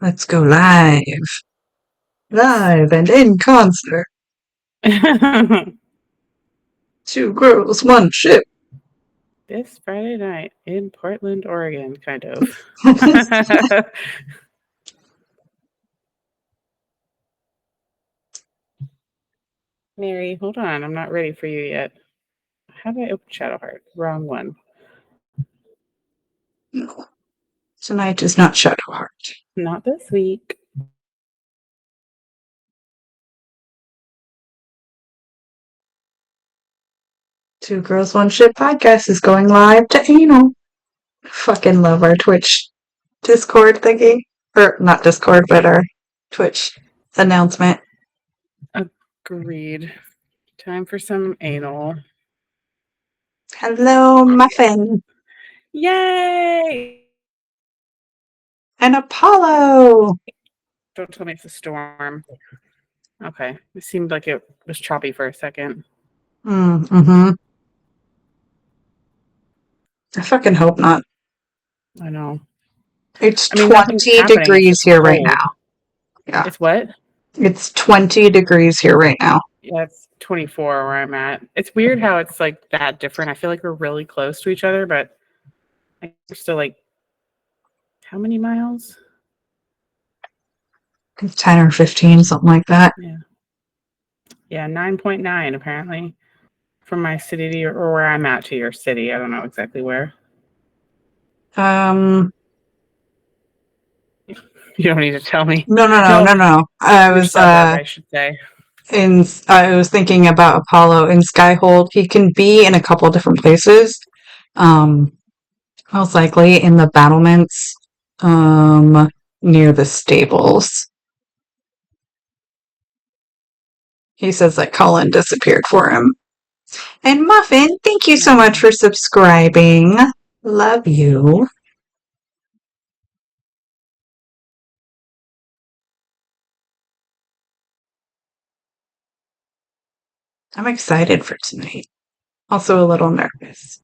Let's go live. Live and in concert. Two girls, one ship. This Friday night in Portland, Oregon, kind of. Mary, hold on. I'm not ready for you yet. How do I open Shadowheart? Wrong one. No. Tonight is not Shadowheart. Not this week. Two Girls, One Ship podcast is going live to anal. Fucking love our Twitch Discord thingy. Or not Discord, but our Twitch announcement. Agreed. Time for some anal. Hello, Muffin. Yay! And Apollo. Don't tell me it's a storm. Okay. It seemed like it was choppy for a second. Mm-hmm. I fucking hope not. I know. It's Nothing's 20 happening. It's degrees just here cold. right now. Yeah. It's what? It's 20 degrees here right now. Yeah, it's 24 where I'm at. It's weird how it's like that different. I feel like we're really close to each other, but we're still like, how many miles? 10 or 15, something like that. Yeah, 9.9 apparently from my city to or where I'm at to your city. I don't know exactly where. You don't need to tell me. No. I Your was suburb, I should say. I was thinking about Apollo in Skyhold. He can be in a couple different places. Most likely in the battlements, near the stables. He says that Colin disappeared for him. And Muffin, thank you so much for subscribing. Love you. I'm excited for tonight. Also a little nervous.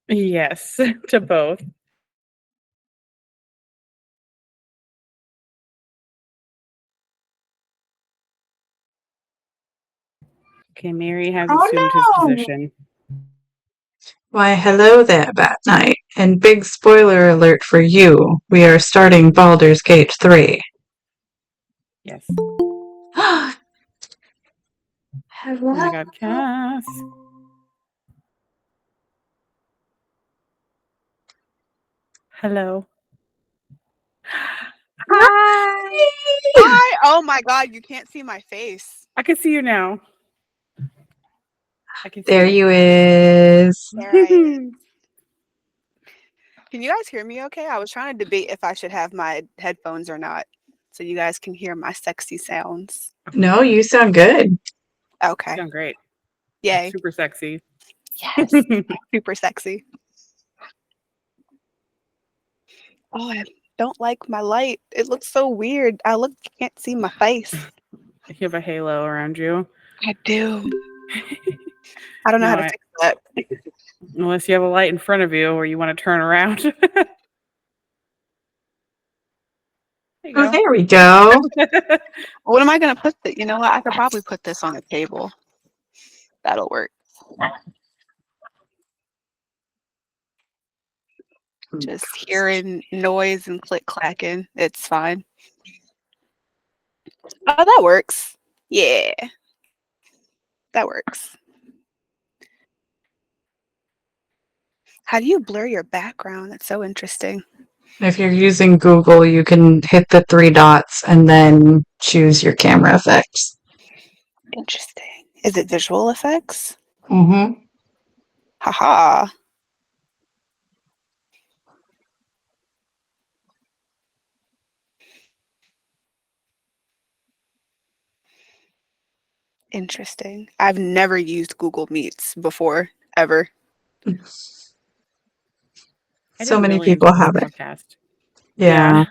Yes, to both. Okay, Mary has assumed his position. Why, hello there, Bat Knight. And big spoiler alert for you. We are starting Baldur's Gate 3. Yes. Hello. Oh my god, Cass. Hello. Hi. Hi. Oh my god, you can't see my face. I can see you now. I can see There you is. There I am. Can you guys hear me okay? I was trying to debate if I should have my headphones or not, so you guys can hear my sexy sounds. No, you sound good. Okay. You sound great. Yay. Super sexy. Yes. Super sexy. Oh, I don't like my light. It looks so weird. Can't see my face. You have a halo around you. I do. I don't know how to fix that. Unless you have a light in front of you or you want to turn around. There we go. What am I going to put? You know what? I could probably put this on a table. That'll work. Just hearing noise and click clacking. It's fine. Oh, that works. Yeah. That works. How do you blur your background? That's so interesting. If you're using Google, you can hit the 3 dots and then choose your camera effects. Interesting. Is it visual effects? Mm-hmm. Haha. Interesting. I've never used Google Meets before, ever. So many people have it. Podcast. Yeah.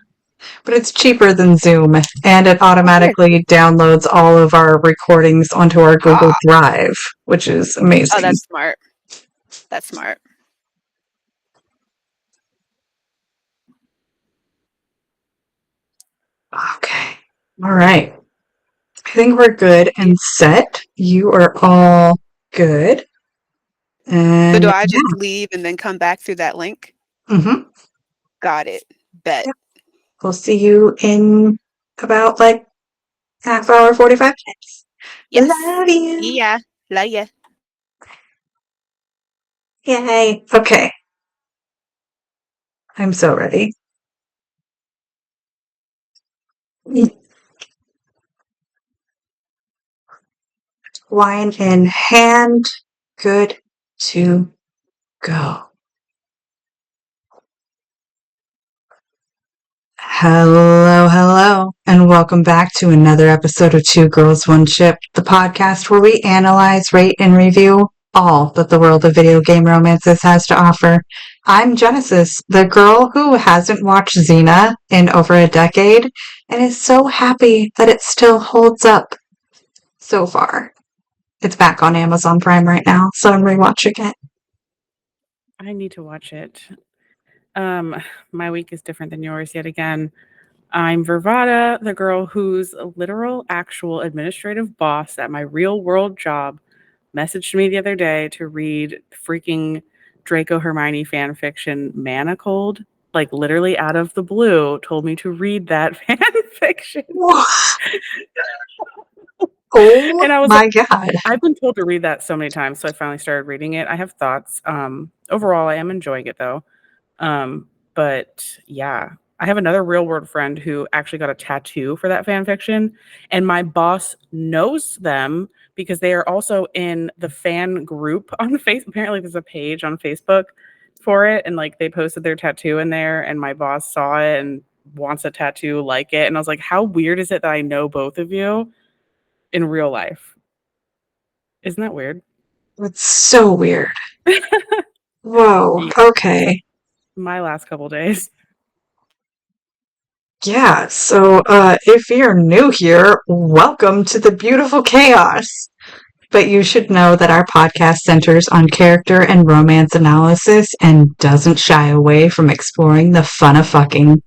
But it's cheaper than Zoom, and it automatically downloads all of our recordings onto our Google Drive, which is amazing. Oh, that's smart. That's smart. All right. I think we're good and set. You are all good. So And do I just leave and then come back through that link? mhm. Got it. Bet. Yep. We'll see you in about like half hour, 45 minutes. Yes. Love you. Yeah. Love ya. Yay. Okay. I'm so ready. Wine in hand. Good to go. Hello, and welcome back to another episode of Two Girls, One Ship, the podcast where we analyze, rate, and review all that the world of video game romances has to offer. I'm Genesis, the girl who hasn't watched Xena in over a decade and is so happy that it still holds up so far. It's back on Amazon Prime right now, so I'm rewatching it. I need to watch it. My week is different than yours yet again. I'm Vervada, the girl whose literal, actual administrative boss at my real world job messaged me the other day to read freaking Draco Hermione fan fiction Manicold. Like literally out of the blue, told me to read that fan fiction. Oh And I was my god. I've been told to read that so many times, so I finally started reading it. I have thoughts. Overall, I am enjoying it though. But yeah, I have another real world friend who actually got a tattoo for that fan fiction, and my boss knows them because they are also in the fan group on Facebook. Apparently, there's a page on Facebook for it, and like they posted their tattoo in there, and my boss saw it and wants a tattoo like it. And I was like, how weird is it that I know both of you in real life? Isn't that weird? It's so weird. Whoa. Yeah, Okay. my last couple days. Yeah, so if you're new here, welcome to the beautiful chaos. But you should know that our podcast centers on character and romance analysis and doesn't shy away from exploring the fun of fucking,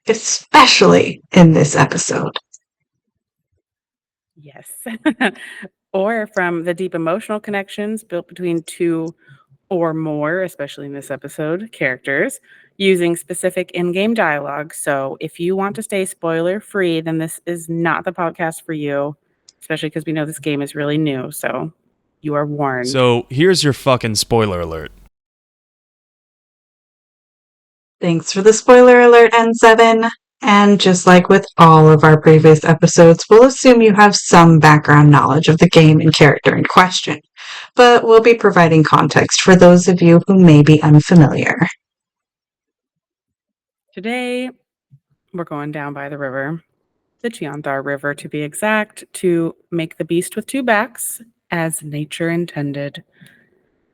especially in this episode. Yes. Or from the deep emotional connections built between two or more, especially in this episode, characters, using specific in game dialogue. So if you want to stay spoiler free, then this is not the podcast for you, especially because we know this game is really new. So you are warned. So here's your fucking spoiler alert. Thanks for the spoiler alert, N7. And just like with all of our previous episodes, we'll assume you have some background knowledge of the game and character in question, but we'll be providing context for those of you who may be unfamiliar. Today, we're going down by the river, the Chianthar River to be exact, to make the beast with two backs as nature intended.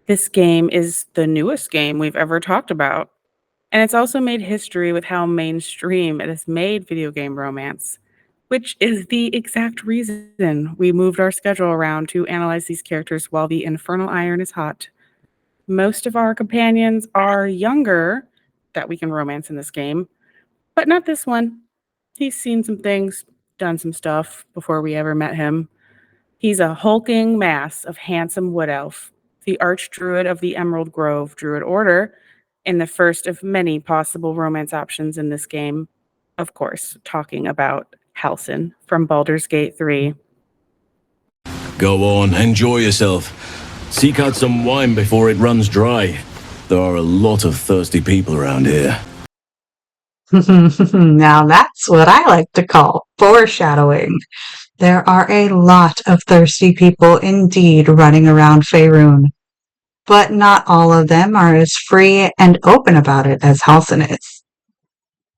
This game is the newest game we've ever talked about. And it's also made history with how mainstream it has made video game romance, which is the exact reason we moved our schedule around to analyze these characters while the infernal iron is hot. Most of our companions are younger that we can romance in this game, but not this one. He's seen some things, done some stuff before we ever met him. He's a hulking mass of handsome wood elf, the archdruid of the Emerald Grove Druid Order, in the first of many possible romance options in this game. Of course, talking about Halsin from Baldur's Gate 3. Go on, enjoy yourself. Seek out some wine before it runs dry. There are a lot of thirsty people around here. Now that's what I like to call foreshadowing. There are a lot of thirsty people indeed running around Faerun, but not all of them are as free and open about it as Halsin is.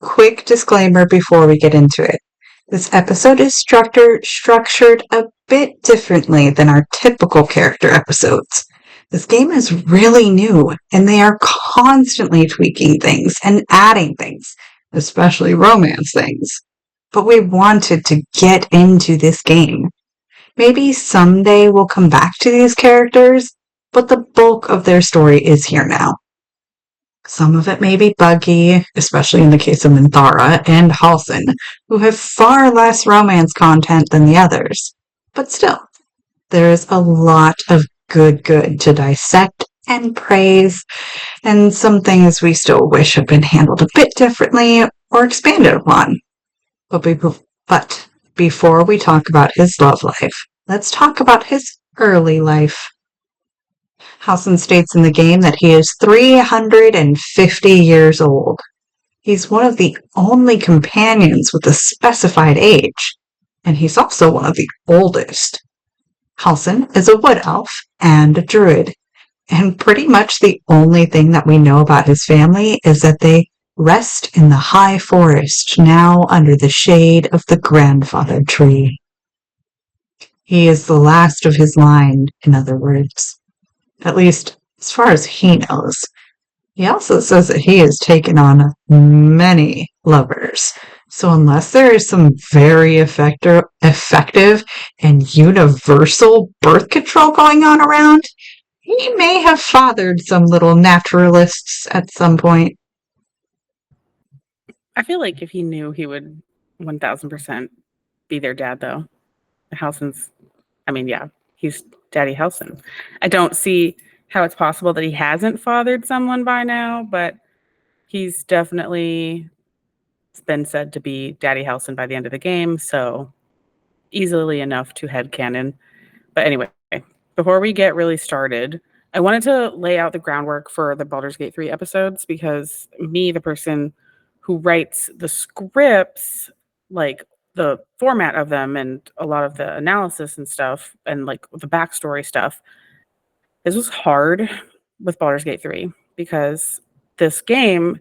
Quick disclaimer before we get into it. This episode is structured a bit differently than our typical character episodes. This game is really new, and they are constantly tweaking things and adding things, especially romance things. But we wanted to get into this game. Maybe someday we'll come back to these characters, but the bulk of their story is here now. Some of it may be buggy, especially in the case of Minthara and Halsin, who have far less romance content than the others. But still, there is a lot of good to dissect and praise, and some things we still wish had been handled a bit differently or expanded upon. But before we talk about his love life, let's talk about his early life. Halsin states in the game that he is 350 years old. He's one of the only companions with a specified age, and he's also one of the oldest. Halsin is a wood elf and a druid, and pretty much the only thing that we know about his family is that they rest in the high forest now under the shade of the grandfather tree. He is the last of his line, in other words. At least, as far as he knows. He also says that he has taken on many lovers. So unless there is some very effective and universal birth control going on around, he may have fathered some little naturalists at some point. I feel like if he knew, he would 1000% be their dad, though. Halsin's, he's Daddy Halsin. I don't see how it's possible that he hasn't fathered someone by now, but he's definitely been said to be Daddy Halsin by the end of the game, so easily enough to headcanon. But anyway, before we get really started, I wanted to lay out the groundwork for the Baldur's Gate 3 episodes because me, the person who writes the scripts, like the format of them and a lot of the analysis and stuff and like the backstory stuff, this was hard with Baldur's Gate 3 because this game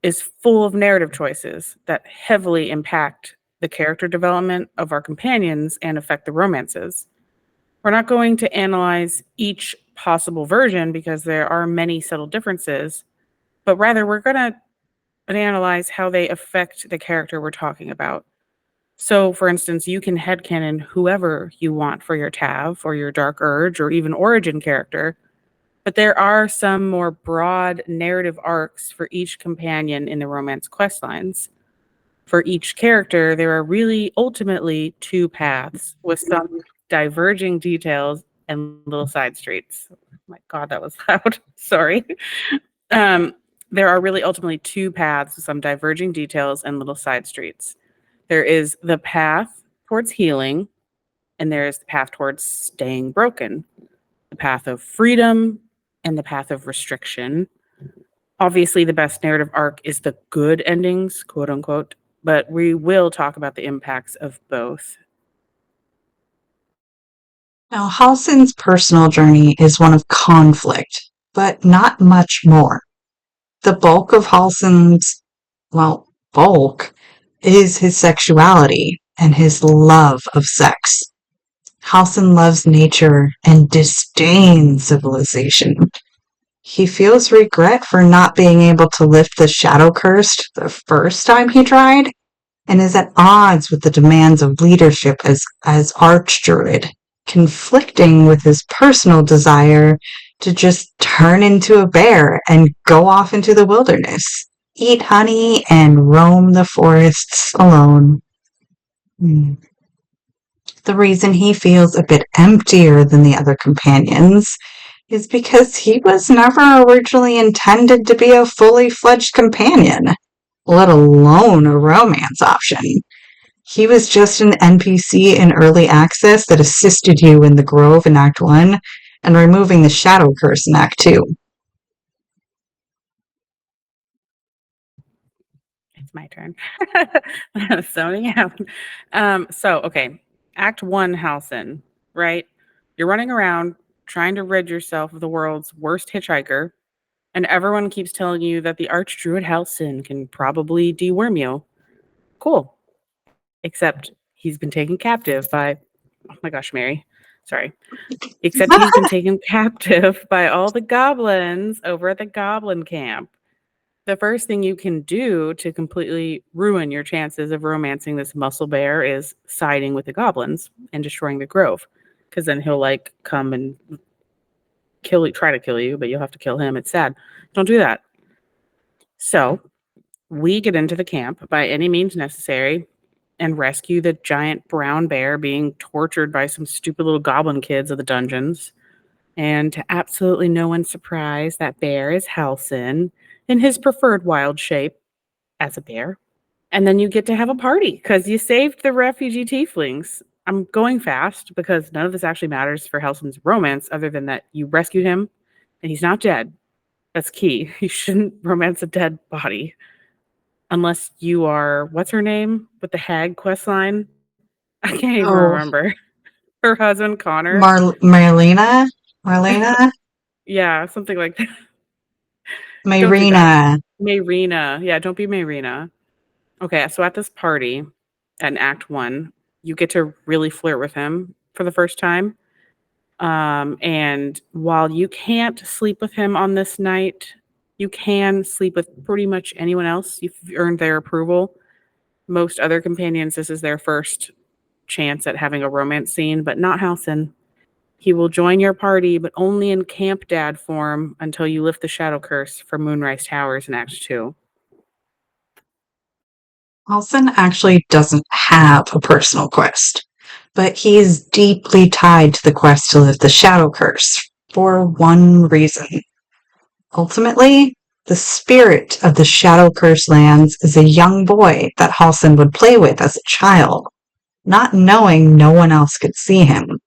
is full of narrative choices that heavily impact the character development of our companions and affect the romances. We're not going to analyze each possible version because there are many subtle differences, but rather we're going to analyze how they affect the character we're talking about. So, for instance, you can headcanon whoever you want for your Tav or your Dark Urge or even Origin character, but there are some more broad narrative arcs for each companion in the romance questlines. For each character, there are really ultimately two paths with some diverging details and little side streets. Oh my God, that was loud. Sorry. There are really ultimately two paths with some diverging details and little side streets. There is the path towards healing, and there is the path towards staying broken, the path of freedom and the path of restriction. Obviously, the best narrative arc is the good endings, quote unquote, but we will talk about the impacts of both. Now, Halsin's personal journey is one of conflict, but not much more. The bulk of Halsin's, bulk, is his sexuality and his love of sex. Halsin loves nature and disdains civilization. He feels regret for not being able to lift the shadow curse the first time he tried, and is at odds with the demands of leadership as Archdruid, conflicting with his personal desire to just turn into a bear and go off into the wilderness, eat honey, and roam the forests alone. The reason he feels a bit emptier than the other companions is because he was never originally intended to be a fully fledged companion, let alone a romance option. He was just an NPC in early access that assisted you in the Grove in Act 1 and removing the Shadow Curse in Act 2. It's my turn. Zoning out. Okay. Act 1, Halsin, right? You're running around trying to rid yourself of the world's worst hitchhiker, and everyone keeps telling you that the Archdruid Halsin can probably deworm you. Cool. Except he's been taken captive by... Oh my gosh, Mary. Sorry. Except he's been taken captive by all the goblins over at the goblin camp. The first thing you can do to completely ruin your chances of romancing this muscle bear is siding with the goblins and destroying the grove. Because then he'll come and try to kill you, but you'll have to kill him. It's sad. Don't do that. So we get into the camp by any means necessary and rescue the giant brown bear being tortured by some stupid little goblin kids of the dungeons. And to absolutely no one's surprise, that bear is Halsin in his preferred wild shape as a bear. And then you get to have a party because you saved the refugee tieflings. I'm going fast because none of this actually matters for Halsin's romance other than that you rescued him and he's not dead. That's key. You shouldn't romance a dead body unless you are, what's her name with the hag quest line? I can't even Oh, remember. Her husband, Connor. Marlena? Marlena? Yeah, something like that. Don't do that. Mayrina. Mayrina. Yeah, don't be Mayrina. Okay, so at this party in Act 1, you get to really flirt with him for the first time. And while you can't sleep with him on this night, you can sleep with pretty much anyone else. You've earned their approval. Most other companions, this is their first chance at having a romance scene, but not Halsin. He will join your party, but only in Camp Dad form until you lift the shadow curse for Moonrise Towers in Act 2. Halsin actually doesn't have a personal quest, but he is deeply tied to the quest to lift the shadow curse for one reason. Ultimately, the spirit of the shadow curse lands is a young boy that Halsin would play with as a child, not knowing no one else could see him.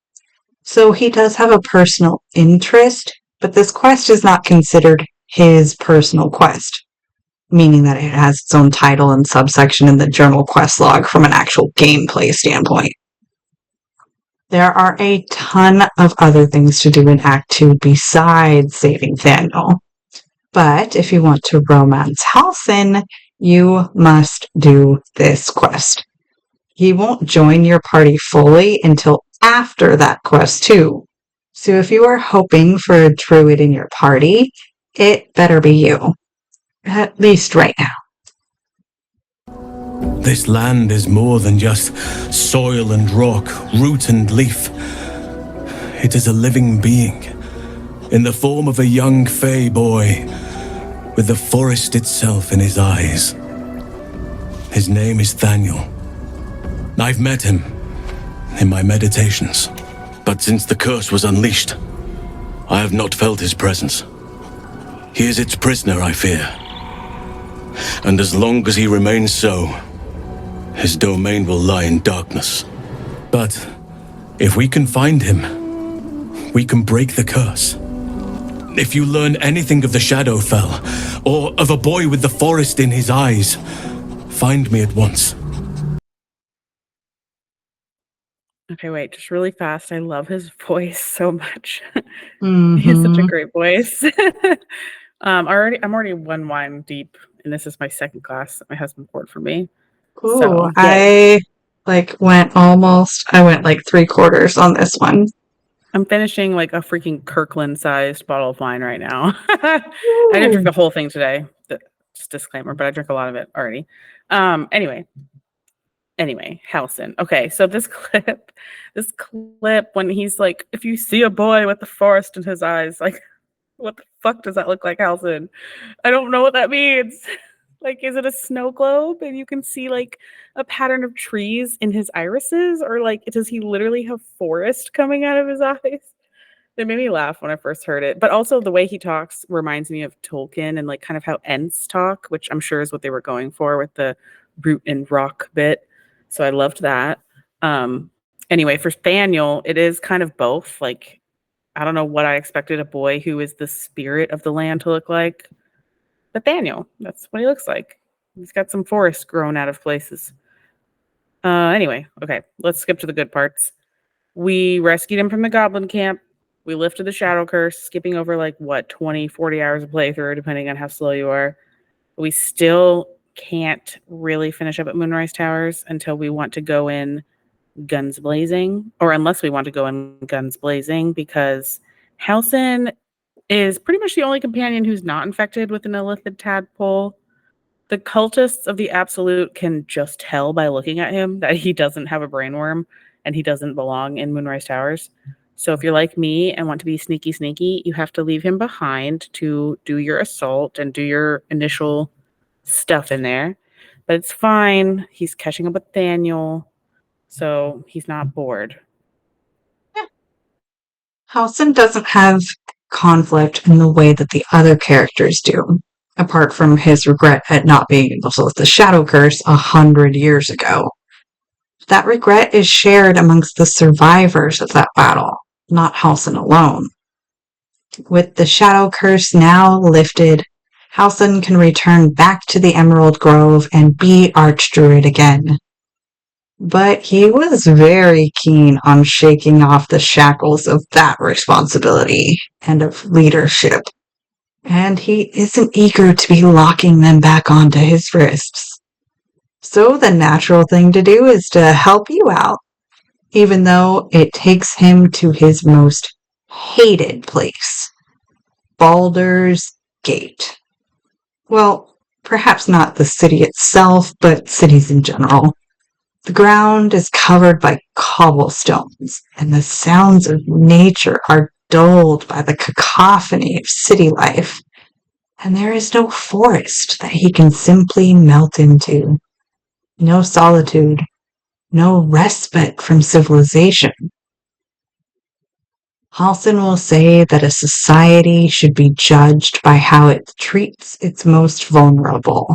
So he does have a personal interest, but this quest is not considered his personal quest, meaning that it has its own title and subsection in the journal quest log from an actual gameplay standpoint. There are a ton of other things to do in Act 2 besides saving Thaniel. But if you want to romance Halsin, you must do this quest. He won't join your party fully until after that quest too. So if you are hoping for a druid in your party, it better be you. At least right now. This land is more than just soil and rock, root and leaf. It is a living being, in the form of a young fey boy, with the forest itself in his eyes. His name is Thaniel. I've met him in my meditations, but since the curse was unleashed, I have not felt his presence. He is its prisoner, I fear. And as long as he remains so, his domain will lie in darkness. But if we can find him, we can break the curse. If you learn anything of the Shadowfell, or of a boy with the forest in his eyes, find me at once. Okay, wait, just really fast. I love his voice so much. Mm-hmm. He has such a great voice. I'm already one wine deep, and this is my second glass that my husband poured for me. Cool. So, I went 3/4 on this one. I'm finishing like a freaking Kirkland-sized bottle of wine right now. I didn't drink the whole thing today. Just disclaimer, but I drank a lot of it already. Anyway, Halsin. Okay, so this clip when he's like, if you see a boy with the forest in his eyes, like, what the fuck does that look like, Halsin? I don't know what that means. Like, is it a snow globe and you can see like a pattern of trees in his irises, or like does he literally have forest coming out of his eyes? It made me laugh when I first heard it, but also the way he talks reminds me of Tolkien and like kind of how Ents talk, which I'm sure is what they were going for with the root and rock bit. So I loved that. Anyway, for Thaniel, it is kind of both. Like, I don't know what I expected a boy who is the spirit of the land to look like. But Thaniel, that's what he looks like. He's got some forest growing out of places. Anyway, okay, let's skip to the good parts. We rescued him from the goblin camp. We lifted the shadow curse, skipping over 20, 40 hours of playthrough, depending on how slow you are. We still can't really finish up at Moonrise Towers until we want to go in guns blazing, or unless we want to go in guns blazing, because Halsin is pretty much the only companion who's not infected with an illithid tadpole. The cultists of the Absolute can just tell by looking at him that he doesn't have a brainworm and he doesn't belong in Moonrise Towers. So if you're like me and want to be sneaky, you have to leave him behind to do your assault and do your initial stuff in there, but it's fine. He's catching up with Daniel, so he's not bored. Halsin doesn't have conflict in the way that the other characters do, apart from his regret at not being able to lift the shadow curse 100 years ago. That regret is shared amongst the survivors of that battle, not Halsin alone. With the shadow curse now lifted, Halsin can return back to the Emerald Grove and be Archdruid again. But he was very keen on shaking off the shackles of that responsibility and of leadership, and he isn't eager to be locking them back onto his wrists. So the natural thing to do is to help you out, even though it takes him to his most hated place, Baldur's Gate. Well, perhaps not the city itself, but cities in general. The ground is covered by cobblestones, and the sounds of nature are dulled by the cacophony of city life, and there is no forest that he can simply melt into. No solitude, no respite from civilization. Halsin will say that a society should be judged by how it treats its most vulnerable,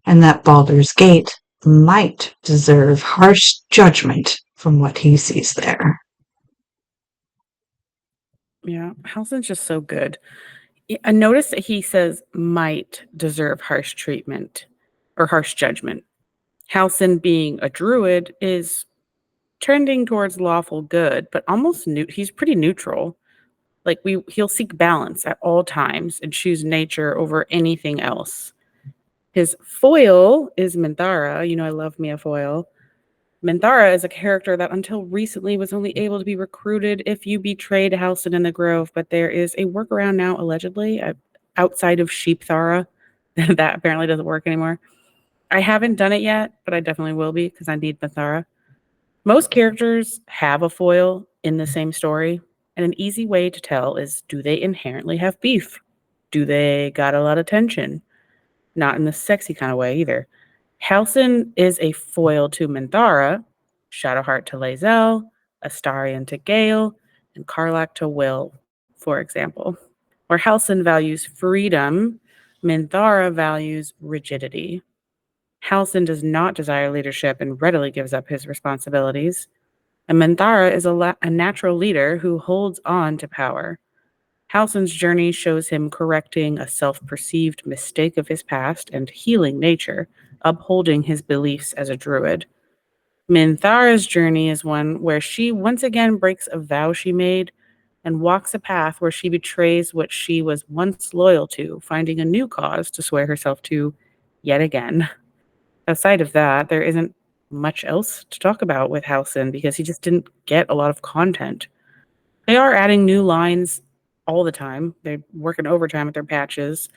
and that Baldur's Gate might deserve harsh judgment from what he sees there. Yeah, Halsin's just so good. I noticed that he says might deserve harsh treatment or harsh judgment. Halsin, being a druid, is trending towards lawful good, but almost he's pretty neutral. Like he'll seek balance at all times and choose nature over anything else. His foil is Minthara. You know, I love me a foil. Minthara is a character that until recently was only able to be recruited if you betrayed Halsin in the Grove, but there is a workaround now, allegedly, outside of Sheepthara. That apparently doesn't work anymore. I haven't done it yet, but I definitely will be because I need Minthara. Most characters have a foil in the same story, and an easy way to tell is, do they inherently have beef? Do they got a lot of tension? Not in the sexy kind of way either. Halsin is a foil to Minthara, Shadowheart to Lae'zel, Astarion to Gale, and Karlach to Will, for example. Where Halsin values freedom, Minthara values rigidity. Halsin does not desire leadership and readily gives up his responsibilities. And Minthara is a natural leader who holds on to power. Halsin's journey shows him correcting a self-perceived mistake of his past and healing nature, upholding his beliefs as a druid. Minthara's journey is one where she once again breaks a vow she made and walks a path where she betrays what she was once loyal to, finding a new cause to swear herself to yet again. Outside of that, there isn't much else to talk about with Halsin because he just didn't get a lot of content. They are adding new lines all the time. They're working overtime at their patches.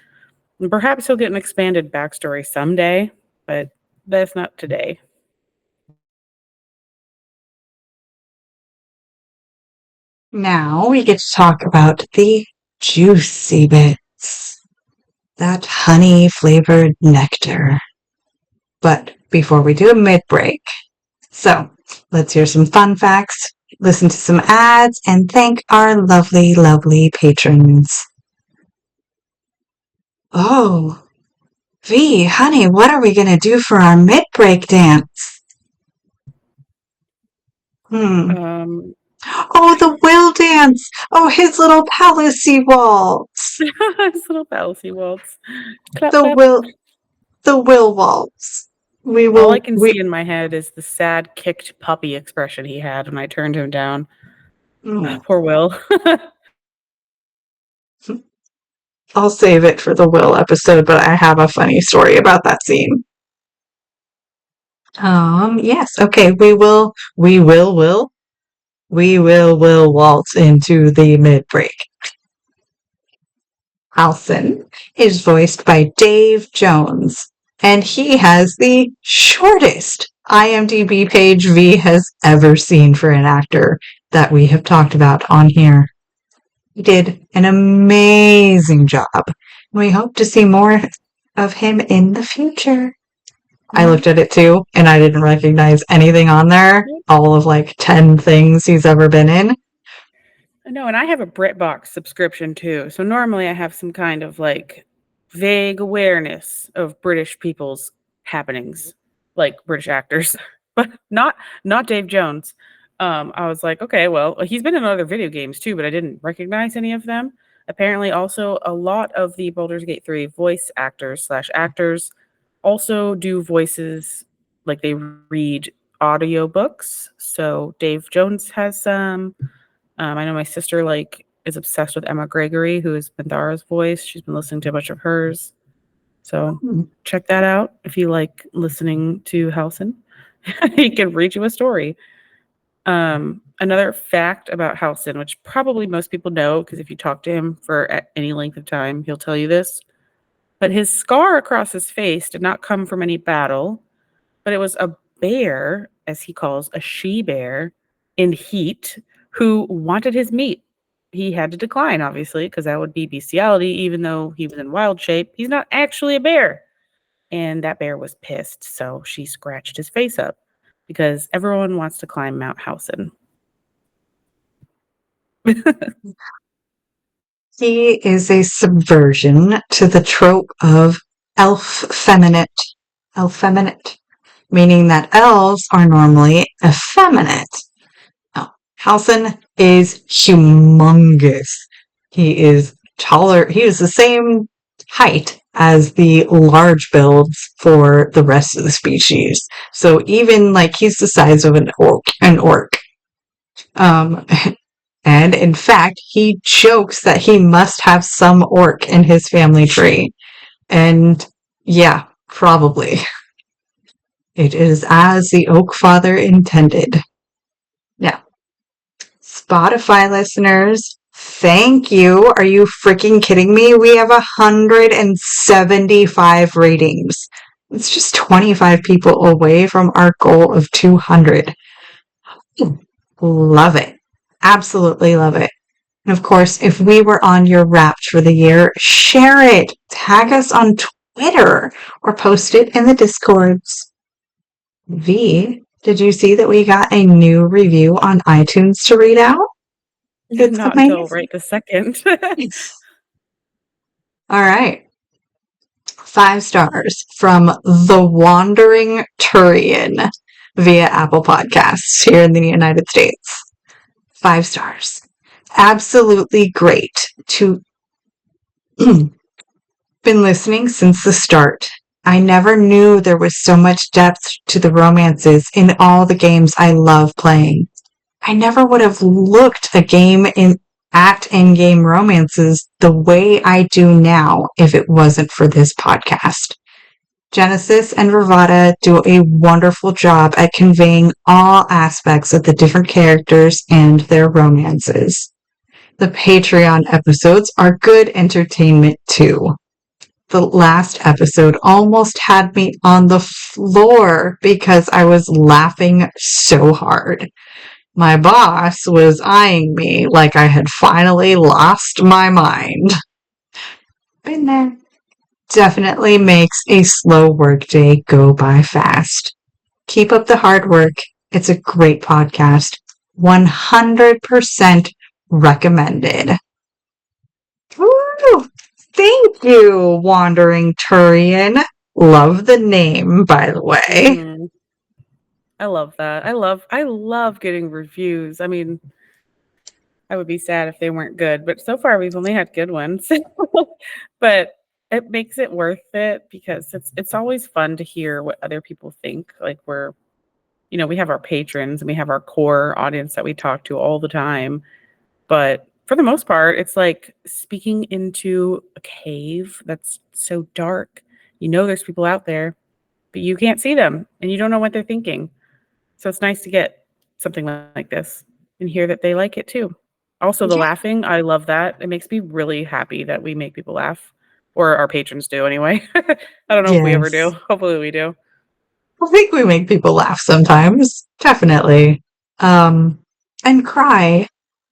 And perhaps he'll get an expanded backstory someday, but that's not today. Now we get to talk about the juicy bits. That honey-flavored nectar. But before we do a mid-break, so let's hear some fun facts, listen to some ads, and thank our lovely, lovely patrons. Oh, V, honey, what are we going to do for our mid-break dance? Oh, the Will dance! Oh, his little palissy waltz! His little palissy waltz. Clap, The clap. Will waltz. All I can see in my head is the sad kicked puppy expression he had when I turned him down. Poor Will. I'll save it for the Will episode, but I have a funny story about that scene. Yes, okay, we will waltz into the mid-break. Halsin is voiced by Dave Jones, and he has the shortest IMDb page V has ever seen for an actor that we have talked about on here. He did an amazing job. We hope to see more of him in the future. I Mhm. looked at it too, and I didn't recognize anything on there. Yep. All of like 10 things he's ever been in. I know, and I have a BritBox subscription too. So normally I have some kind of like vague awareness of British people's happenings, like British actors, but not Dave Jones. I was like, okay, well, he's been in other video games too, but I didn't recognize any of them. Apparently, also a lot of the Baldur's Gate 3 voice actors/actors also do voices, like they read audiobooks. So Dave Jones has some. I know my sister like is obsessed with Emma Gregory, who is Panthara's voice. She's been listening to a bunch of hers. So check that out if you like listening to Halsin. He can read you a story. Another fact about Halsin, which probably most people know, because if you talk to him for any length of time, he'll tell you this. But his scar across his face did not come from any battle, but it was a bear, as he calls a she bear, in heat, who wanted his meat. He had to decline, obviously, because that would be bestiality, even though he was in wild shape. He's not actually a bear. And that bear was pissed, so she scratched his face up because everyone wants to climb Mount Halsin. He is a subversion to the trope of elf-feminate, meaning that elves are normally effeminate. Now, Halsin is humongous. He is taller. He is the same height as the large builds for the rest of the species. So even like he's the size of an orc. And in fact, he jokes that he must have some orc in his family tree. And yeah, probably. It is as the Oak Father intended. Now, Spotify listeners, thank you. Are you freaking kidding me? We have 175 ratings. It's just 25 people away from our goal of 200. Love it. Absolutely love it. And of course, if we were on your Wrapped for the year, share it. Tag us on Twitter or post it in the Discords. V, did you see that we got a new review on iTunes to read out? It's Not amazing. until right this second. All right. 5 stars from The Wandering Turian via Apple Podcasts here in the United States. 5 stars. Absolutely great. Been listening since the start. I never knew there was so much depth to the romances in all the games I love playing. I never would have looked at in-game romances the way I do now if it wasn't for this podcast. Genesis and Ravada do a wonderful job at conveying all aspects of the different characters and their romances. The Patreon episodes are good entertainment too. The last episode almost had me on the floor because I was laughing so hard. My boss was eyeing me like I had finally lost my mind. Been there. Definitely makes a slow workday go by fast. Keep up the hard work. It's a great podcast. 100% recommended. Woo! Thank you, Wandering Turian. Love the name, by the way. I love that. I love getting reviews. I mean, I would be sad if they weren't good, but so far we've only had good ones. But it makes it worth it because it's always fun to hear what other people think. Like we have our patrons and we have our core audience that we talk to all the time. But for the most part, it's like speaking into a cave that's so dark. There's people out there, but you can't see them and you don't know what they're thinking. So it's nice to get something like this and hear that they like it too. Also, the laughing, I love that. It makes me really happy that we make people laugh, or our patrons do anyway. I don't know if we ever do. Hopefully we do. I think we make people laugh sometimes. Definitely. And cry.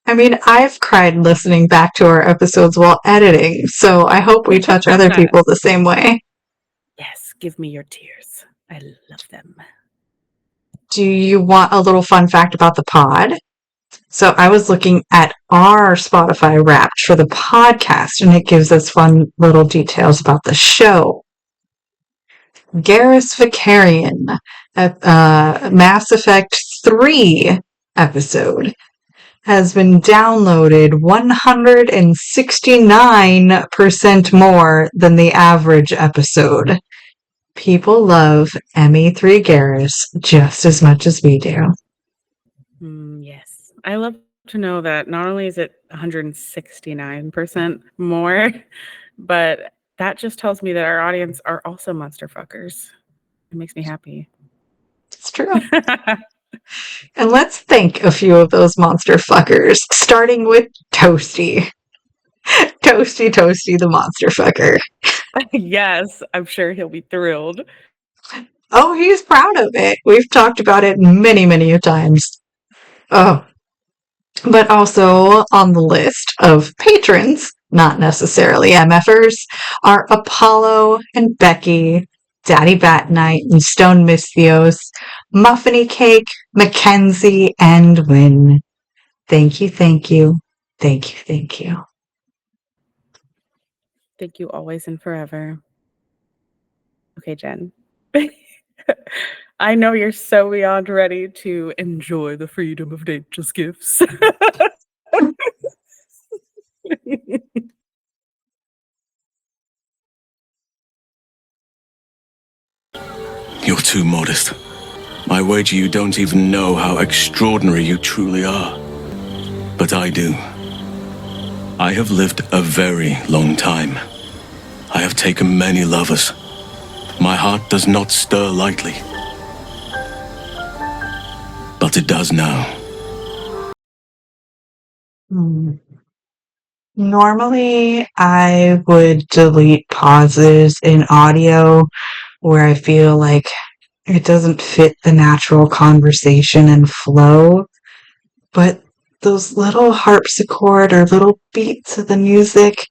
I mean, I've cried listening back to our episodes while editing, so I hope we touch other people the same way. give me your tears. I love them. Do you want a little fun fact about the pod? So I was looking at our Spotify Wrapped for the podcast, and it gives us fun little details about the show. Garrus Vicarian, Mass Effect 3 episode, has been downloaded 169% more than the average episode. People love ME3 Garrus just as much as we do. Yes. I love to know that not only is it 169% more, but that just tells me that our audience are also monster fuckers. It makes me happy. It's true. And let's thank a few of those monster fuckers, starting with Toasty. Toasty, the monster fucker. Yes, I'm sure he'll be thrilled. Oh, he's proud of it. We've talked about it many, many times. Oh. But also on the list of patrons, not necessarily MFers, are Apollo and Becky, Daddy Bat Knight and Stone Mystios, Muffiny Cake, Mackenzie, and Wynn. Thank you, thank you, thank you, thank you. Thank you always and forever. Okay, Jen. I know you're so beyond ready to enjoy the freedom of nature's gifts. You're too modest. I wager you don't even know how extraordinary you truly are. But I do. I have lived a very long time. I have taken many lovers. My heart does not stir lightly. But it does now. Normally, I would delete pauses in audio where I feel like it doesn't fit the natural conversation and flow, but those little harpsichord or little beats of the music,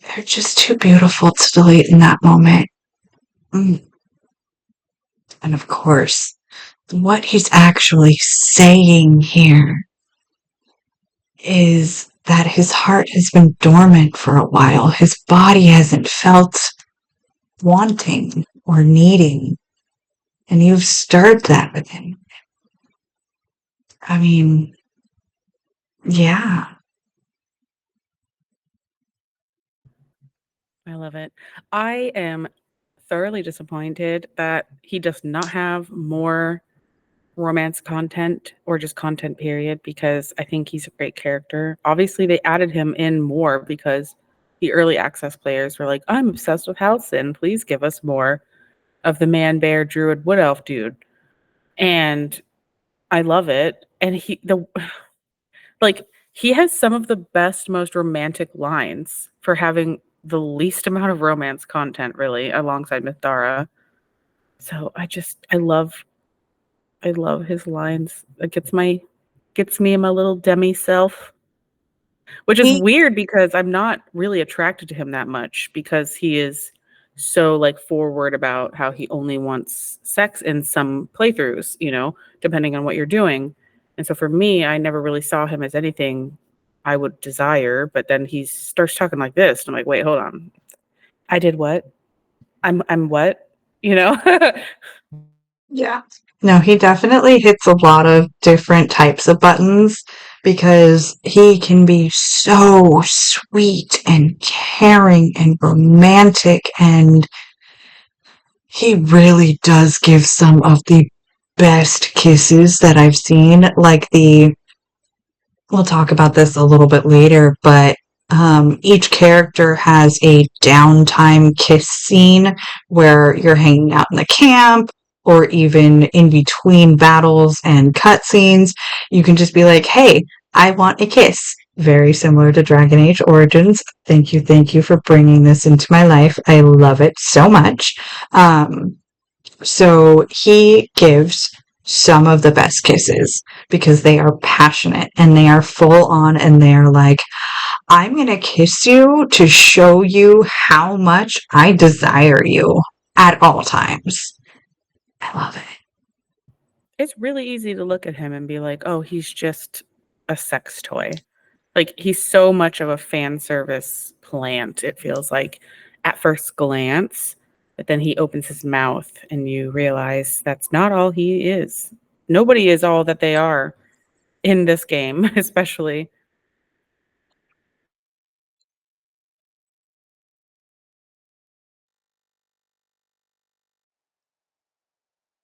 they're just too beautiful to delete in that moment. And of course, what he's actually saying here is that his heart has been dormant for a while. His body hasn't felt wanting or needing. And you've stirred that within. I mean, yeah. I love it. I am thoroughly disappointed that he does not have more romance content or just content period, because I think he's a great character. Obviously, they added him in more because the early access players were like, I'm obsessed with Halsin. Please give us more of the man, bear, druid, wood elf dude. And I love it. And he has some of the best, most romantic lines for having the least amount of romance content, really, alongside Mithara. So I love his lines. It gets me in my little demi self, which is weird because I'm not really attracted to him that much, because he is so forward about how he only wants sex in some playthroughs, depending on what you're doing. And so for me, I never really saw him as anything I would desire, but then he starts talking like this. And I'm like, wait, hold on. I did what? I'm what? Yeah. No, he definitely hits a lot of different types of buttons, because he can be so sweet and caring and romantic, and he really does give some of the best kisses that I've seen. We'll talk about this a little bit later, but each character has a downtime kiss scene where you're hanging out in the camp, or even in between battles and cutscenes. You can just be like, hey, I want a kiss. Very similar to Dragon Age Origins. Thank you for bringing this into my life. I love it so much. So he gives some of the best kisses because they are passionate and they are full on, and they're like, I'm going to kiss you to show you how much I desire you. at all times. I love it. It's really easy to look at him and be like, oh, he's just a sex toy. Like, he's so much of a fan service plant, it feels like, at first glance. But then he opens his mouth and you realize that's not all he is. Nobody is all that they are in this game, especially.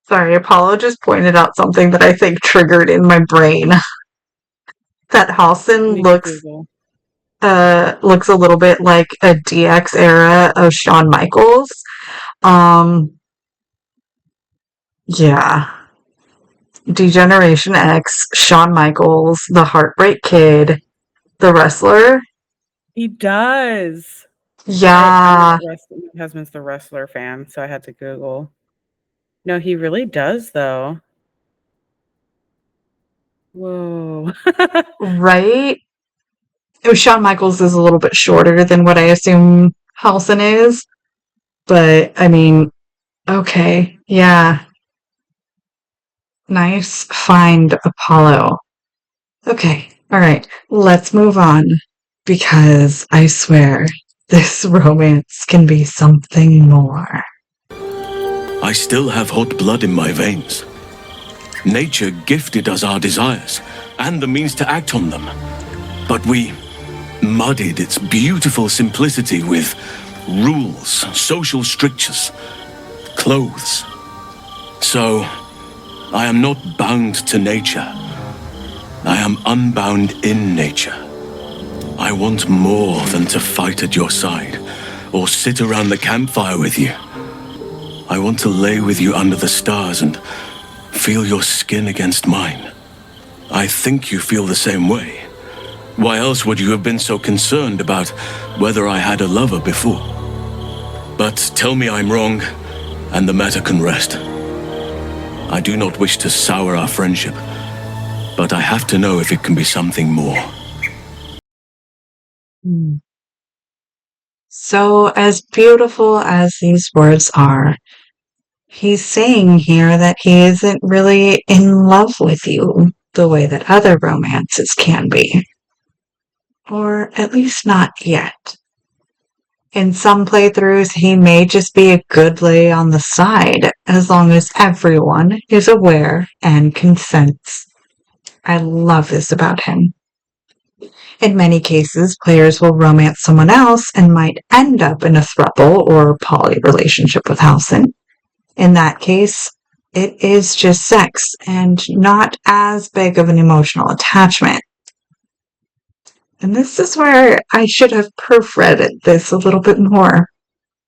Sorry, Apollo just pointed out something that I think triggered in my brain. That Halsin Need to Google. looks a little bit like a DX era of Shawn Michaels. Yeah. Degeneration X, Shawn Michaels, the Heartbreak Kid, the wrestler. He does. Yeah. My husband's the wrestler fan, so I had to Google. No, he really does, though. Whoa. Right? Shawn Michaels is a little bit shorter than what I assume Halsin is. But, I mean, okay. Yeah. Nice find, Apollo. Okay. All right. Let's move on. Because I swear, this romance can be something more. I still have hot blood in my veins. Nature gifted us our desires and the means to act on them. But we muddied its beautiful simplicity with rules, social strictures, clothes. So, I am not bound to nature. I am unbound in nature. I want more than to fight at your side or sit around the campfire with you. I want to lay with you under the stars and feel your skin against mine. I think you feel the same way. Why else would you have been so concerned about whether I had a lover before? But tell me I'm wrong, and the matter can rest. I do not wish to sour our friendship, but I have to know if it can be something more. So, as beautiful as these words are, he's saying here that he isn't really in love with you the way that other romances can be. Or at least not yet. In some playthroughs, he may just be a good lay on the side, as long as everyone is aware and consents. I love this about him. In many cases, players will romance someone else and might end up in a throuple or poly relationship with Halsin. In that case, it is just sex and not as big of an emotional attachment. And this is where I should have proofreaded this a little bit more.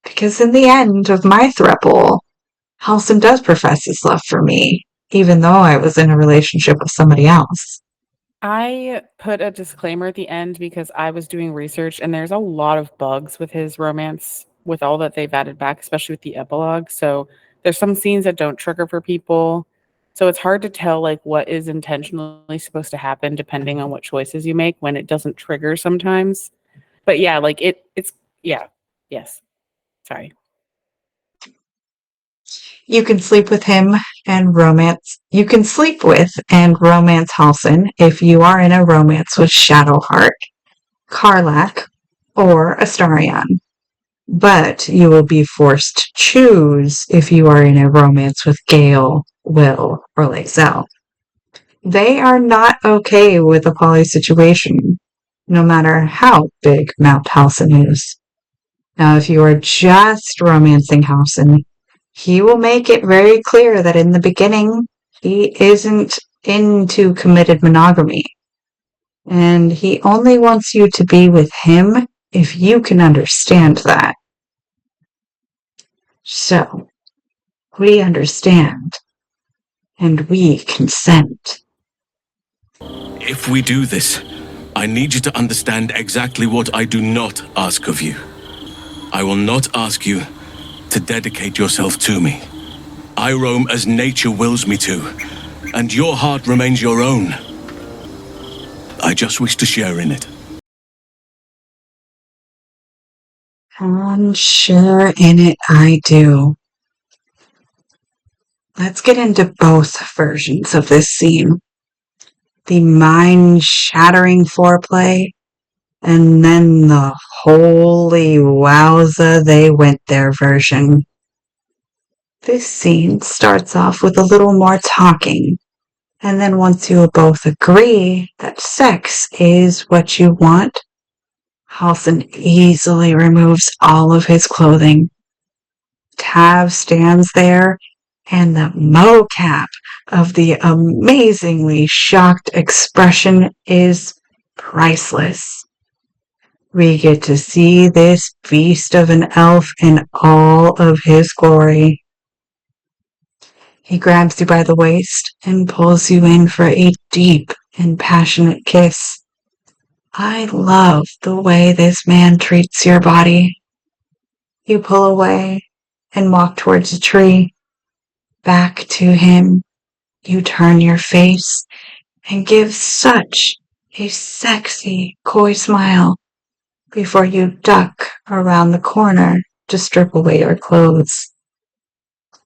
Because in the end of my throuple, Halsin does profess his love for me, even though I was in a relationship with somebody else. I put a disclaimer at the end because I was doing research and there's a lot of bugs with his romance with all that they've added back, especially with the epilogue. So there's some scenes that don't trigger for people. So it's hard to tell like what is intentionally supposed to happen depending on what choices you make when it doesn't trigger sometimes. But yeah, like it's yeah. Yes. Sorry. You can sleep with him and romance. You can sleep with and romance Halsin if you are in a romance with Shadowheart, Karlach, or Astarion. But you will be forced to choose if you are in a romance with Gale, Will, or Lae'zel. They are not okay with a poly situation, no matter how big Mount Halsin is. Now, if you are just romancing Halsin, he will make it very clear that in the beginning, he isn't into committed monogamy. And he only wants you to be with him if you can understand that. So, we understand. And we consent. If we do this, I need you to understand exactly what I do not ask of you. I will not ask you to dedicate yourself to me. I roam as nature wills me to, and your heart remains your own. I just wish to share in it. And share in it I do. let's get into both versions of this scene. The mind-shattering foreplay, and then the holy wowza they went there version. This scene starts off with a little more talking, and then once you both agree that sex is what you want, Halsin easily removes all of his clothing. Tav stands there, and the mocap of the amazingly shocked expression is priceless. We get to see this beast of an elf in all of his glory. He grabs you by the waist and pulls you in for a deep and passionate kiss. I love the way this man treats your body. You pull away and walk towards a tree. Back to him, you turn your face and give such a sexy, coy smile before you duck around the corner to strip away your clothes.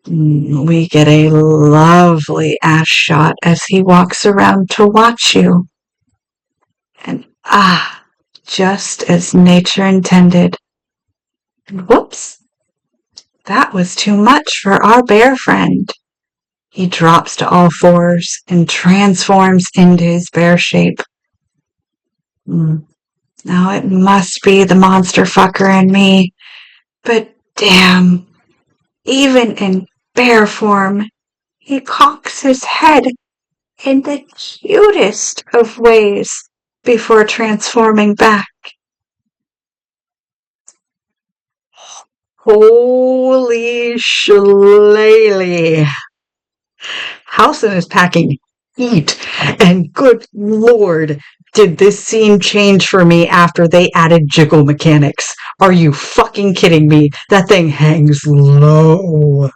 We get a lovely ass shot as he walks around to watch you. And just as nature intended. And whoops, that was too much for our bear friend. He drops to all fours and transforms into his bear shape. Now it must be the monster fucker in me, but damn, even in bear form, he cocks his head in the cutest of ways before transforming back. Holy shillelagh. Halsin is packing heat, and good lord, did this scene change for me after they added jiggle mechanics. Are you fucking kidding me? That thing hangs low.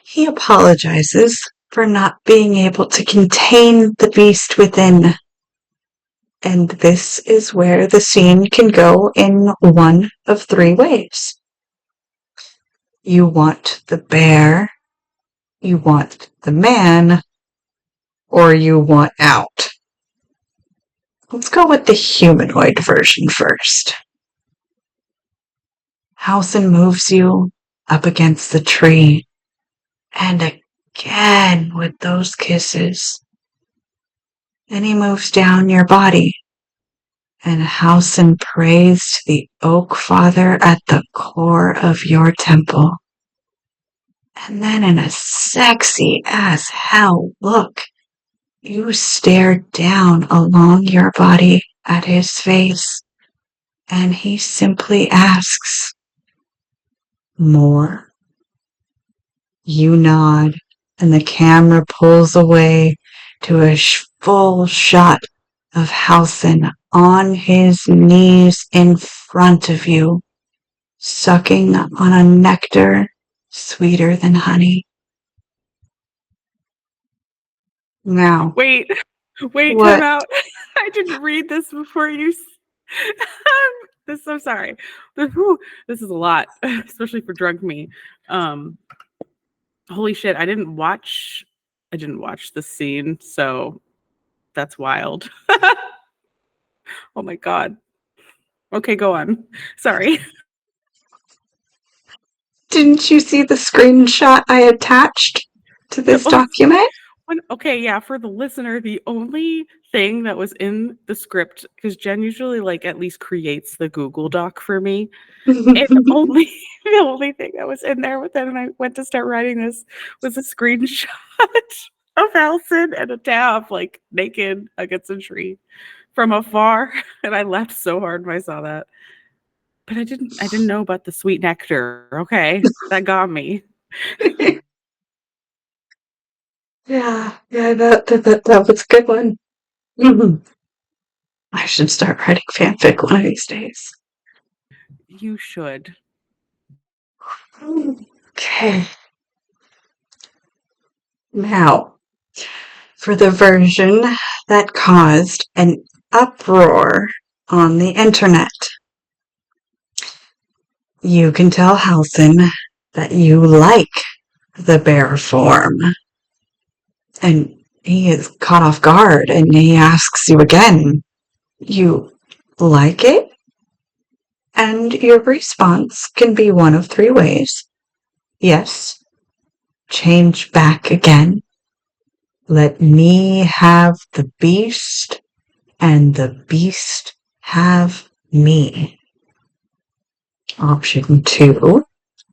He apologizes for not being able to contain the beast within. And this is where the scene can go in one of three ways. You want the bear, you want the man, or you want out. Let's go with the humanoid version first. Halsin moves you up against the tree, and again with those kisses. Then he moves down your body, and Halsin prays to the Oak Father at the core of your temple. And then in a sexy as hell look, you stare down along your body at his face, and he simply asks, "More?" You nod, and the camera pulls away to a full shot of Halsin on his knees in front of you, sucking on a nectar sweeter than honey. Now, Wait, What? time out. I didn't read this before you. I'm sorry. This is a lot, especially for drunk me. Holy shit! I didn't watch the scene, so that's wild. Oh my god. Okay, go on. Sorry. Didn't you see the screenshot I attached to this document? Okay, yeah, for the listener, the only thing that was in the script, because Jen usually at least creates the Google Doc for me, and the only thing that was in there with that, and I went to start writing this, was a screenshot of Halsin and a Tav naked against a tree from afar, and I laughed so hard when I saw that. But I didn't know about the sweet nectar. Okay, that got me. Yeah, that was a good one. I should start writing fanfic one of these days. You should. Okay. Now, for the version that caused an uproar on the internet. You can tell Halsin that you like the bear form. And he is caught off guard and he asks you again, you like it? And your response can be one of three ways. Yes. Change back again. Let me have the beast and the beast have me. Option 2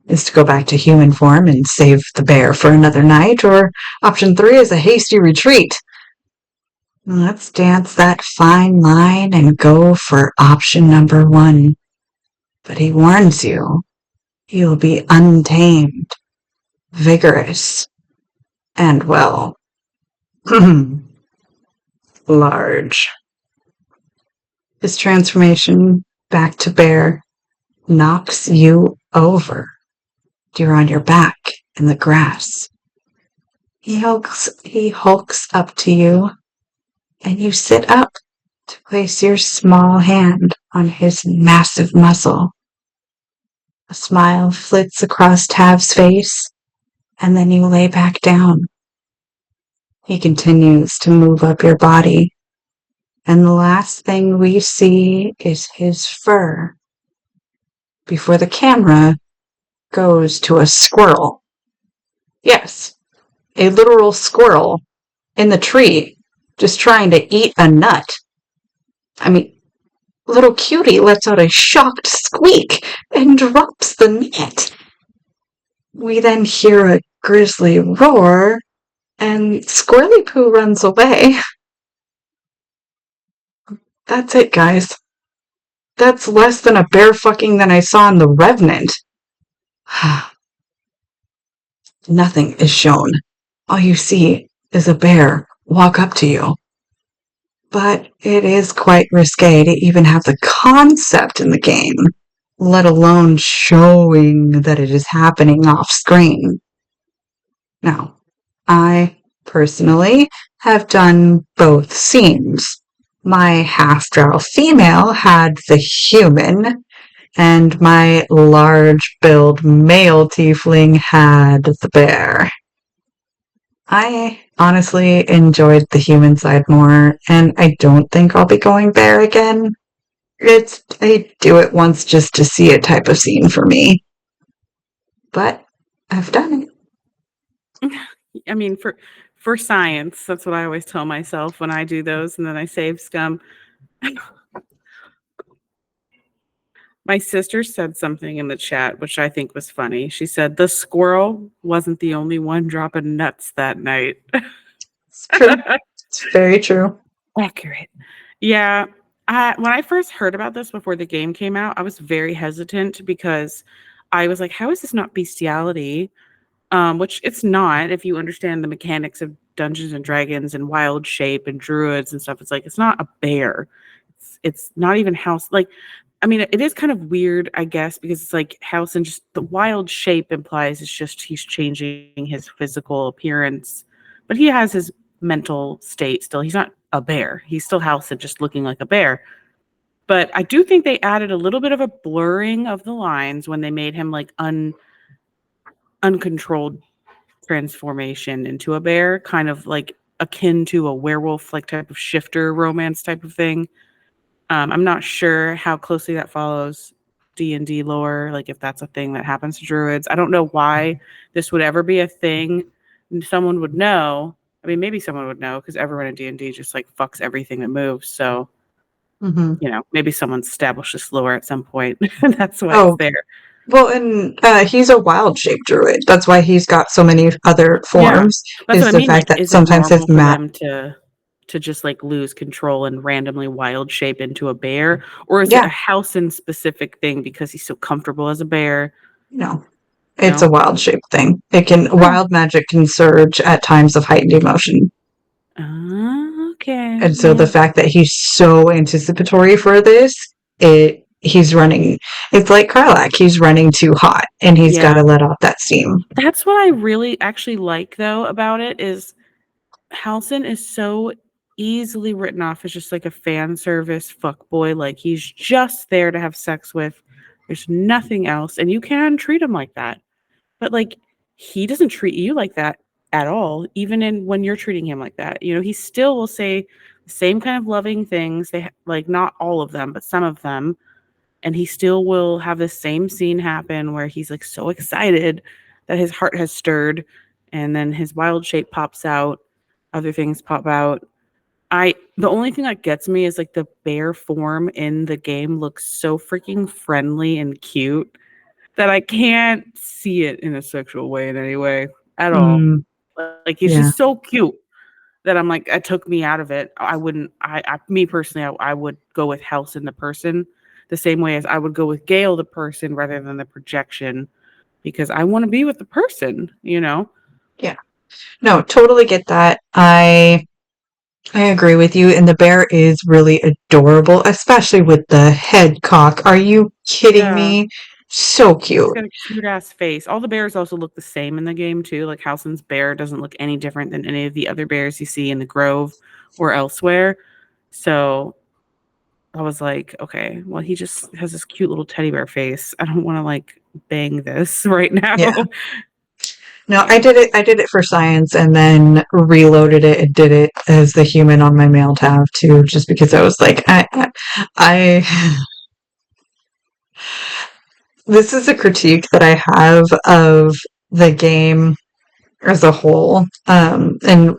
is to go back to human form and save the bear for another night, or option 3 is a hasty retreat. Let's dance that fine line and go for option number 1. But he warns you, you'll be untamed, vigorous, and, well, large. His transformation back to bear knocks you over. You're on your back in the grass. He hulks up to you, and you sit up to place your small hand on his massive muscle. A smile flits across Tav's face, and then you lay back down. He continues to move up your body, and the last thing we see is his fur before the camera goes to a squirrel. Yes, a literal squirrel in the tree, just trying to eat a nut. I mean, little cutie lets out a shocked squeak and drops the net. We then hear a grisly roar, and Squirrely Poo runs away. That's it, guys. That's less than a bear fucking than I saw in The Revenant. Nothing is shown. All you see is a bear walk up to you. But it is quite risque to even have the concept in the game, let alone showing that it is happening off screen. Now, I personally have done both scenes. My half-drow female had the human, and my large-billed male tiefling had the bear. I honestly enjoyed the human side more, and I don't think I'll be going bear again. I do it once just to see a type of scene for me. But I've done it. I mean, for science, that's what I always tell myself when I do those, and then I save scum. My sister said something in the chat, which I think was funny. She said, the squirrel wasn't the only one dropping nuts that night. It's true. It's very true. Accurate. Yeah. When I first heard about this before the game came out, I was very hesitant because I was like, how is this not bestiality? Which it's not if you understand the mechanics of Dungeons and Dragons and wild shape and druids and stuff. It's like, it's not a bear. It's not even house. Like, I mean, it is kind of weird, I guess, because it's like house and just the wild shape implies it's just he's changing his physical appearance, but he has his mental state still. He's not a bear. He's still house and just looking like a bear. But I do think they added a little bit of a blurring of the lines when they made him like uncontrolled transformation into a bear, kind of like akin to a werewolf like type of shifter romance type of thing. I'm not sure how closely that follows D&D lore, like if that's a thing that happens to druids. I don't know why this would ever be a thing. Someone would know. I mean, maybe someone would know because everyone in D&D just like fucks everything that moves. So, you know, maybe someone established this lore at some point. That's why it's there. Well, and he's a wild shape druid. That's why he's got so many other forms. Yeah, that's what I mean. Fact like, that is sometimes it normal for them to just like lose control and randomly wild shape into a bear, or is it a Halsin specific thing because he's so comfortable as a bear? No, it's a wild shape thing. Wild magic can surge at times of heightened emotion. Okay. And so the fact that he's so anticipatory for this, he's running. It's like Karlach. He's running too hot, and he's got to let off that steam. That's what I really actually like though about it is Halsin is so easily written off as just like a fan service fuckboy. Like he's just there to have sex with, There's nothing else. And you can treat him like that. But like he doesn't treat you like that at all, even when you're treating him like that. You know, he still will say the same kind of loving things. Like not all of them, but some of them. And he still will have the same scene happen where he's like so excited that his heart has stirred, and then his wild shape pops out, other things pop out. The only thing that gets me is like the bear form in the game looks so freaking friendly and cute that I can't see it in a sexual way in any way at all. Mm, Like he's yeah. just so cute that I'm like, it took me out of it. Me personally, I would go with Halsin the person the same way as I would go with Gale the person rather than the projection, because I want to be with the person, you know? Yeah. No, totally get that. I agree with you. And the bear is really adorable, especially with the head cock. Are you kidding Yeah. me? So He's cute. got a cute ass face. All the bears also look the same in the game too. Like Halsin's bear doesn't look any different than any of the other bears you see in the Grove or elsewhere. So I was like, okay, well, he just has this cute little teddy bear face. I don't want to like bang this right now. Yeah. No, Yeah. I did it for science and then reloaded it and did it as the human on my mail tab too, just because I was like, I this is a critique that I have of the game as a whole. And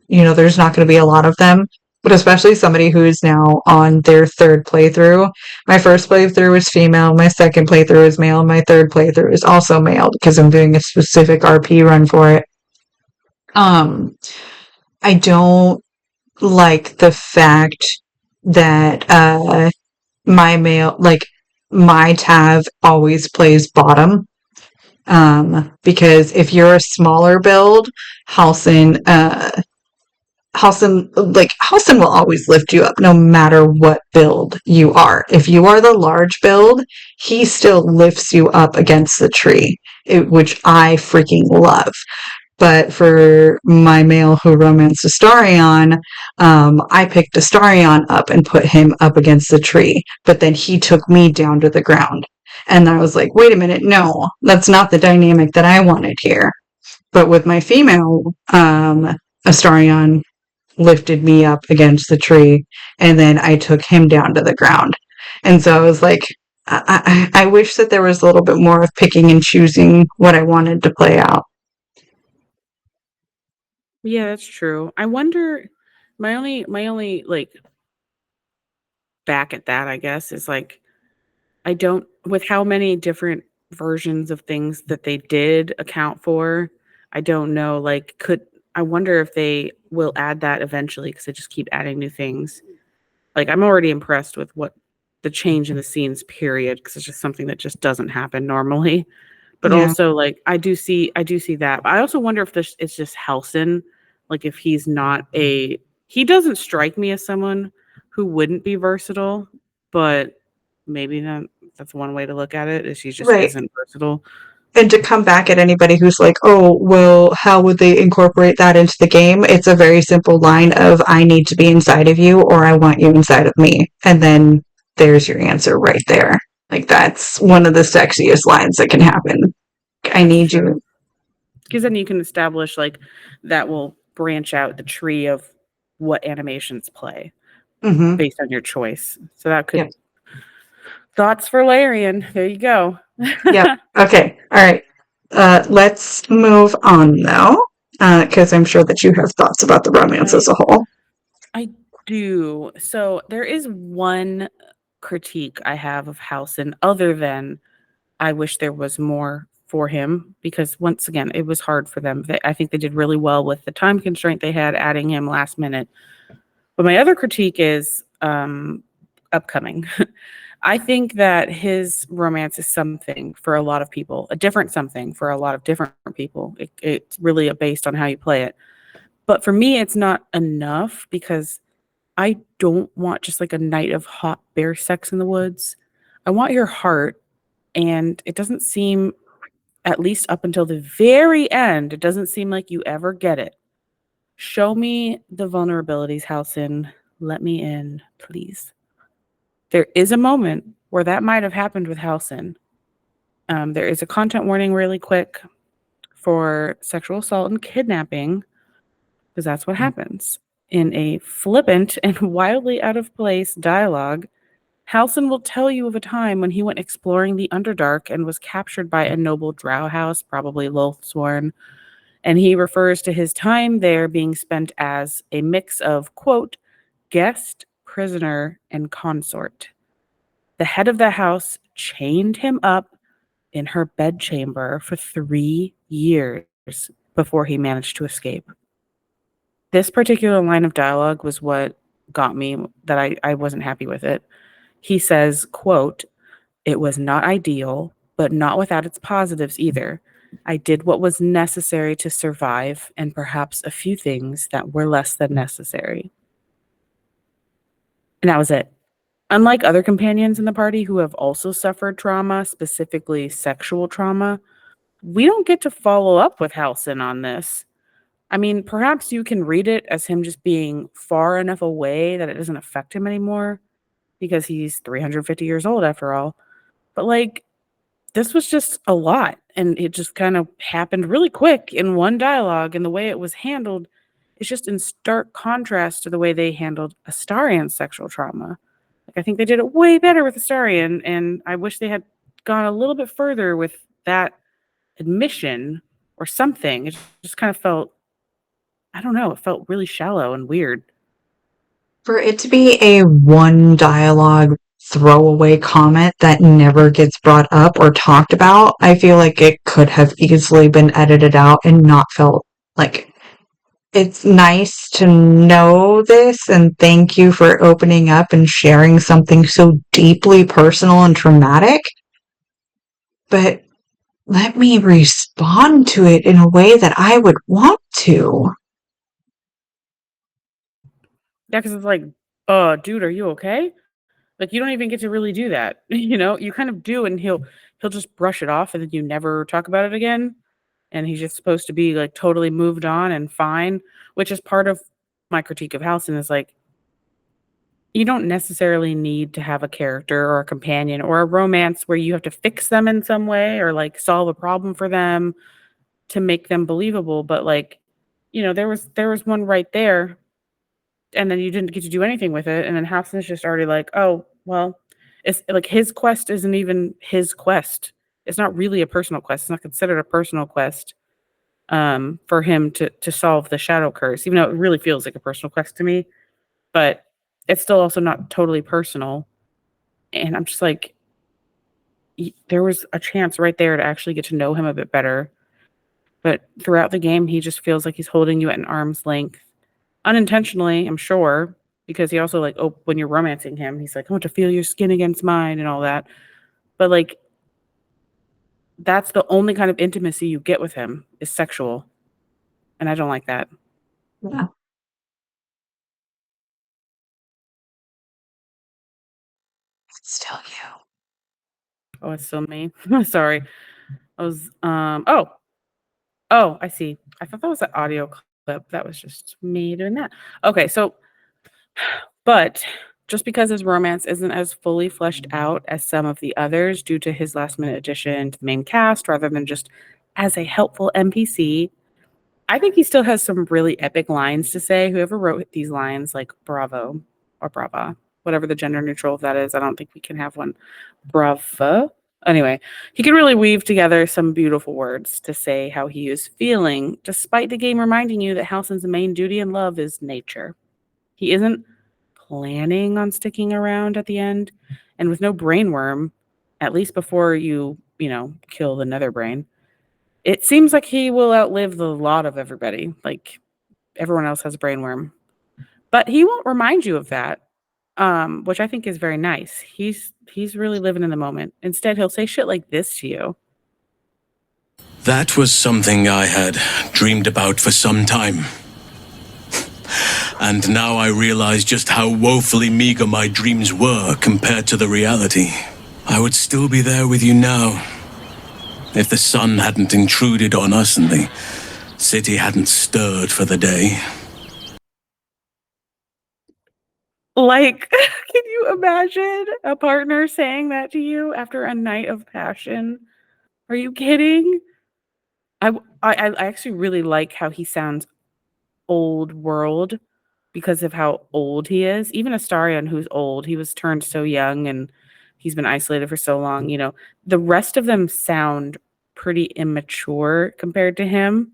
you know, there's not going to be a lot of them, but especially somebody who's now on their third playthrough. My first playthrough is female, my second playthrough is male, my third playthrough is also male because I'm doing a specific RP run for it. I don't like the fact that my male, like my Tav always plays bottom. Because if you're a smaller build, Halsin, Halsin will always lift you up no matter what build you are. If you are the large build, he still lifts you up against the tree, which I freaking love. But for my male who romanced Astarion, I picked Astarion up and put him up against the tree. But then he took me down to the ground. And I was like, wait a minute, no, that's not the dynamic that I wanted here. But with my female, Astarion lifted me up against the tree, and then I took him down to the ground. And so I was like, I wish that there was a little bit more of picking and choosing what I wanted to play out. Yeah, that's true. I wonder, my only like back at that, I guess, is like I don't, with how many different versions of things that they did account for, I don't know, like I wonder if they will add that eventually because they just keep adding new things. Like I'm already impressed with what the change in the scenes period, because it's just something that just doesn't happen normally. But Yeah. also like I do see that. But I also wonder if it's just Halsin, like if he's not he doesn't strike me as someone who wouldn't be versatile, but maybe that's one way to look at it, is he just Right. isn't versatile. And to come back at anybody who's like, oh, well, how would they incorporate that into the game? It's a very simple line of, I need to be inside of you, or I want you inside of me. And then there's your answer right there. Like, that's one of the sexiest lines that can happen. I need you. Because then you can establish like that will branch out the tree of what animations play Mm-hmm. based on your choice. So that could Yep. Thoughts for Larian. There you go. Yep. Okay. All right. Let's move on though, because I'm sure that you have thoughts about the romance as a whole. I do. So there is one critique I have of Halsin, other than I wish there was more for him, because once again, it was hard for them. I think they did really well with the time constraint they had, adding him last minute. But my other critique is upcoming. I think that his romance is something for a lot of people, a different something for a lot of different people. It's really based on how you play it. But for me, it's not enough, because I don't want just like a night of hot bear sex in the woods. I want your heart. And it doesn't seem, at least up until the very end, it doesn't seem like you ever get it. Show me the vulnerabilities, Halsin. Let me in, please. There is a moment where that might have happened with Halsin. There is a content warning really quick for sexual assault and kidnapping, because that's what happens. In a flippant and wildly out of place dialogue, Halsin will tell you of a time when he went exploring the Underdark and was captured by a noble drow house, probably Lothsworn, and he refers to his time there being spent as a mix of, quote, guest, prisoner, and consort. The head of the house chained him up in her bedchamber for 3 years before he managed to escape. This particular line of dialogue was what got me, that I wasn't happy with it. He says, quote, it was not ideal, but not without its positives either. I did what was necessary to survive, and perhaps a few things that were less than necessary. And that was it. Unlike other companions in the party who have also suffered trauma, specifically sexual trauma, we don't get to follow up with Halsin on this. I mean, perhaps you can read it as him just being far enough away that it doesn't affect him anymore, because he's 350 years old after all. But like, this was just a lot, and it just kind of happened really quick in one dialogue, and the way it was handled is just in stark contrast to the way they handled Astarian's sexual trauma. Like, I think they did it way better with Astarian, and I wish they had gone a little bit further with that admission or something. It just kind of felt, I don't know, it felt really shallow and weird. For it to be a one dialogue throwaway comment that never gets brought up or talked about, I feel like it could have easily been edited out and not felt like it's nice to know this, and thank you for opening up and sharing something so deeply personal and traumatic. But let me respond to it in a way that I would want to. Yeah, because it's like, dude, are you okay? Like, you don't even get to really do that. You kind of do, and he'll just brush it off, and then you never talk about it again. And he's just supposed to be like totally moved on and fine, which is part of my critique of Halsin, is like, you don't necessarily need to have a character or a companion or a romance where you have to fix them in some way or like solve a problem for them to make them believable. But like, there was one right there, and then you didn't get to do anything with it. And then Halsin's just already like, oh, well, it's like his quest isn't even his quest. It's not really a personal quest. It's not considered a personal quest for him to solve the shadow curse, even though it really feels like a personal quest to me. But it's still also not totally personal. And I'm just like, there was a chance right there to actually get to know him a bit better. But throughout the game, he just feels like he's holding you at an arm's length. Unintentionally, I'm sure, because he also like, when you're romancing him, he's like, I want to feel your skin against mine and all that. But like, that's the only kind of intimacy you get with him is sexual. And I don't like that. Yeah. It's still you. Oh, it's still me. Sorry. I was I see. I thought that was an audio clip. That was just me doing that. Okay, so but just because his romance isn't as fully fleshed out as some of the others due to his last minute addition to the main cast rather than just as a helpful NPC, I think he still has some really epic lines to say. Whoever wrote these lines, like bravo or brava, whatever the gender neutral of that is, I don't think we can have one. Brava. Anyway, he can really weave together some beautiful words to say how he is feeling, despite the game reminding you that Halsin's main duty in love is nature. He isn't planning on sticking around at the end, and with no brainworm, at least before you kill the nether brain, it seems like he will outlive the lot of everybody. Like, everyone else has a brainworm. But he won't remind you of that, which I think is very nice. He's really living in the moment. Instead, he'll say shit like this to you. That was something I had dreamed about for some time. And now I realize just how woefully meager my dreams were compared to the reality. I would still be there with you now, if the sun hadn't intruded on us and the city hadn't stirred for the day. Like, can you imagine a partner saying that to you after a night of passion? Are you kidding? I actually really like how he sounds old world because of how old he is. Even Astarion, who's old, he was turned so young and he's been isolated for so long. You know, the rest of them sound pretty immature compared to him.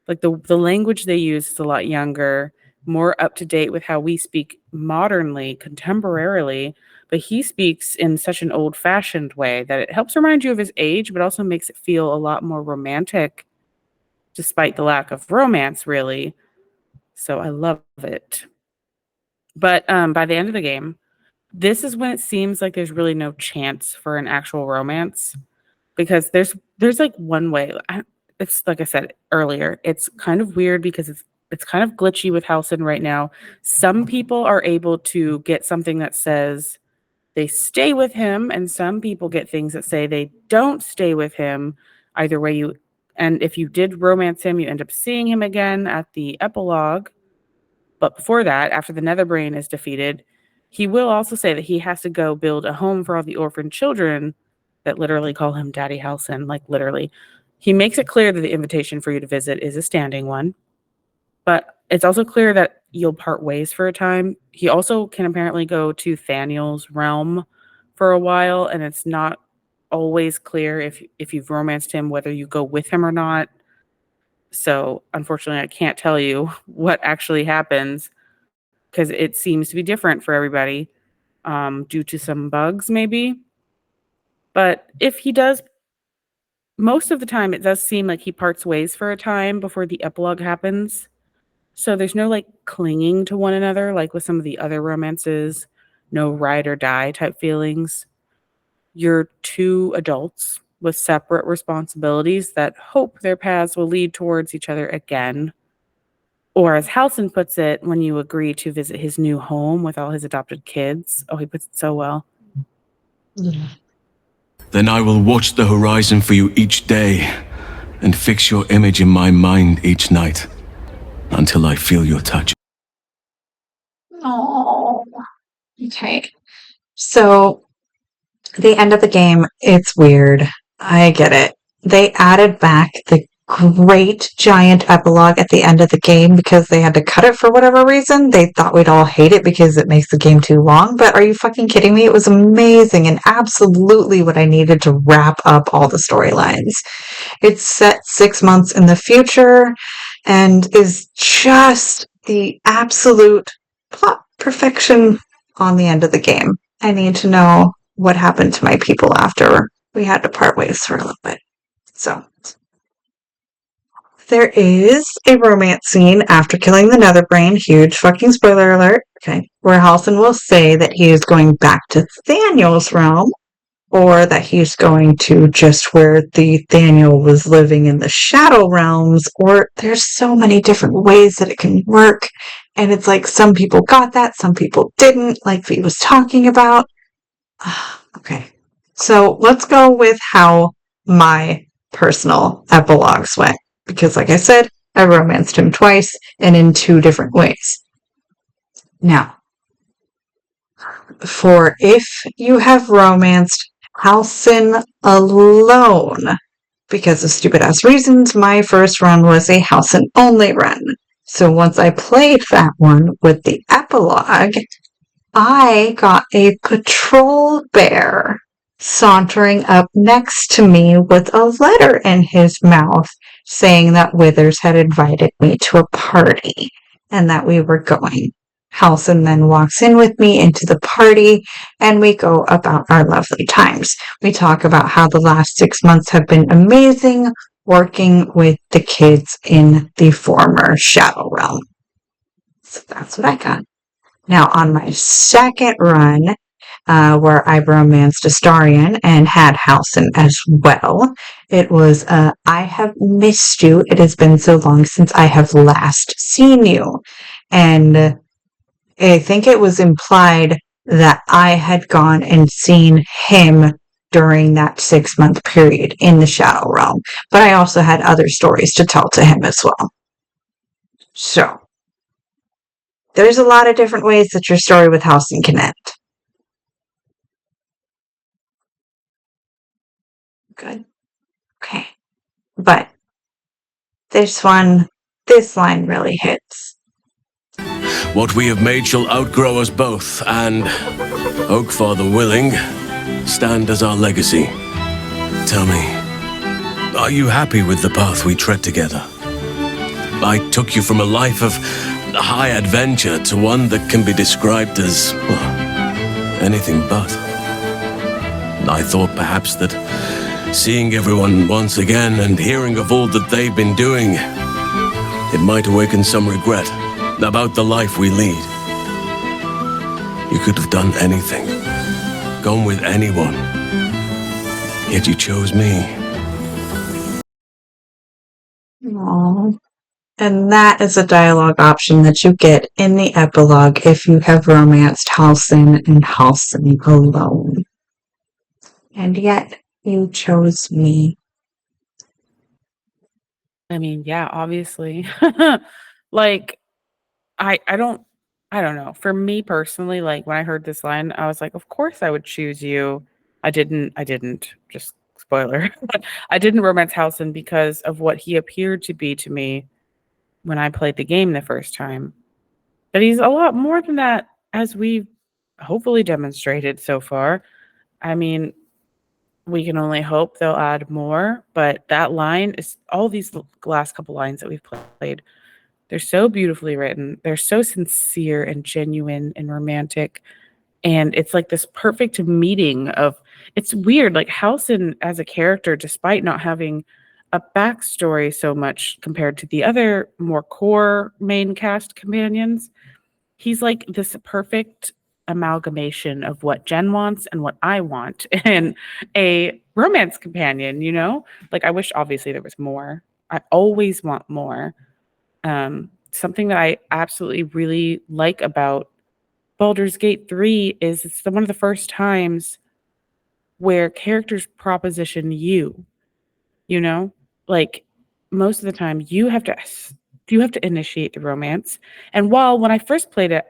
Like the language they use is a lot younger, more up to date with how we speak modernly, contemporarily. But he speaks in such an old fashioned way that it helps remind you of his age, but also makes it feel a lot more romantic, despite the lack of romance, really. So I love it. But by the end of the game, this is when it seems like there's really no chance for an actual romance because there's like one way. It's like I said earlier, it's kind of weird because it's kind of glitchy with Halsin right now. Some people are able to get something that says they stay with him, and some people get things that say they don't stay with him. Either way, and if you did romance him, you end up seeing him again at the epilogue. But before that, after the Netherbrain is defeated, he will also say that he has to go build a home for all the orphan children that literally call him Daddy Halsin, like literally. He makes it clear that the invitation for you to visit is a standing one, but it's also clear that you'll part ways for a time. He also can apparently go to Thaniel's realm for a while, and it's not always clear if you've romanced him, whether you go with him or not. So unfortunately, I can't tell you what actually happens because it seems to be different for everybody due to some bugs, maybe. But if he does, most of the time, it does seem like he parts ways for a time before the epilogue happens. So there's no like clinging to one another, like with some of the other romances, no ride or die type feelings. You're two adults with separate responsibilities that hope their paths will lead towards each other again. Or as Halsin puts it, when you agree to visit his new home with all his adopted kids. Oh, he puts it so well. Then I will watch the horizon for you each day and fix your image in my mind each night until I feel your touch. Oh, okay. So, the end of the game, it's weird. I get it. They added back the great giant epilogue at the end of the game because they had to cut it for whatever reason. They thought we'd all hate it because it makes the game too long. But are you fucking kidding me? It was amazing and absolutely what I needed to wrap up all the storylines. It's set 6 months in the future and is just the absolute plot perfection on the end of the game. I need to know what happened to my people after we had to part ways for a little bit. So, there is a romance scene after killing the Netherbrain. Huge fucking spoiler alert. Okay. Where Halsin will say that he is going back to Thaniel's realm, or that he's going to just where the Thaniel was living in the Shadow Realms, or there's so many different ways that it can work. And it's like some people got that, some people didn't, like he was talking about. Okay. So let's go with how my personal epilogues went. Because like I said, I romanced him twice and in 2 different ways. Now, for if you have romanced Halsin alone, because of stupid ass reasons, my first run was a Halsin only run. So once I played that one with the epilogue, I got a patrol bear sauntering up next to me with a letter in his mouth saying that Withers had invited me to a party and that we were going. Halsin then walks in with me into the party and we go about our lovely times. We talk about how the last 6 months have been amazing working with the kids in the former Shadow Realm. So that's what I got. Now, on my second run, where I romanced Astarion and had Halsin as well, it was, I have missed you. It has been so long since I have last seen you. And I think it was implied that I had gone and seen him during that 6-month period in the Shadow Realm. But I also had other stories to tell to him as well. So, there's a lot of different ways that your story with Halsin can end. Good. Okay. But this line really hits. What we have made shall outgrow us both, and, Oakfather willing, stand as our legacy. Tell me, are you happy with the path we tread together? I took you from a life of high adventure to one that can be described as, well, anything but. I thought perhaps that seeing everyone once again and hearing of all that they've been doing, it might awaken some regret about the life we lead. You could have done anything, gone with anyone, yet you chose me. Aww. And that is a dialogue option that you get in the epilogue if you have romanced Halsin and Halsin alone. And yet, you chose me. I mean, yeah, obviously. Like, I don't know. For me personally, like when I heard this line, I was like, of course I would choose you. I didn't, just spoiler. I didn't romance Halsin because of what he appeared to be to me when I played the game the first time. But he's a lot more than that, as we've hopefully demonstrated so far. I mean, we can only hope they'll add more, but that line is all these last couple lines that we've played. They're so beautifully written. They're so sincere and genuine and romantic. And it's like this perfect meeting of, it's weird, like Halsin as a character, despite not having a backstory so much compared to the other more core main cast companions, he's like this perfect amalgamation of what Jen wants and what I want and a romance companion, you know? Like, I wish obviously there was more. I always want more. Something that I absolutely really like about Baldur's Gate 3 is it's one of the first times where characters proposition you, you know? Like, most of the time you have to initiate the romance. And while when I first played it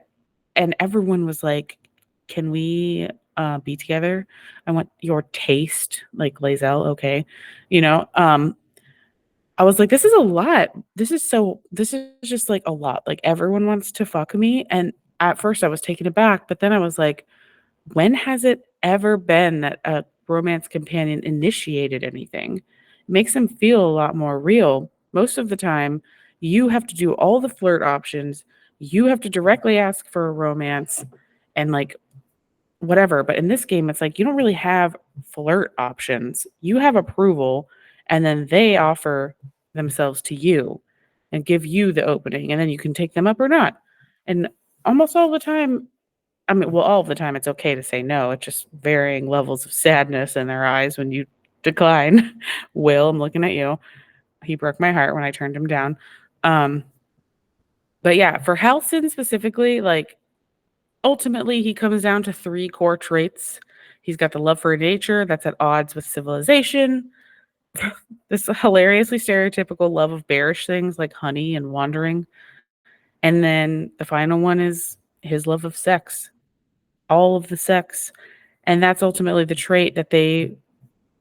and everyone was like, can we be together? I want your taste, like Lae'zel, okay. You know, I was like, this is a lot. This is just like a lot. Like, everyone wants to fuck me. And at first I was taken aback, but then I was like, when has it ever been that a romance companion initiated anything? It makes them feel a lot more real. Most of the time, you have to do all the flirt options. You have to directly ask for a romance and like whatever. But in this game, it's like you don't really have flirt options. You have approval, and then they offer themselves to you and give you the opening, and then you can take them up or not. And almost all the time, I mean, well, all of the time, it's okay to say no. It's just varying levels of sadness in their eyes when you decline. Will, I'm looking at you. He broke my heart when I turned him down. But yeah, for Halsin specifically, like, ultimately, he comes down to 3 core traits. He's got the love for nature that's at odds with civilization, this hilariously stereotypical love of bearish things like honey and wandering. And then the final one is his love of sex, all of the sex. And that's ultimately the trait that they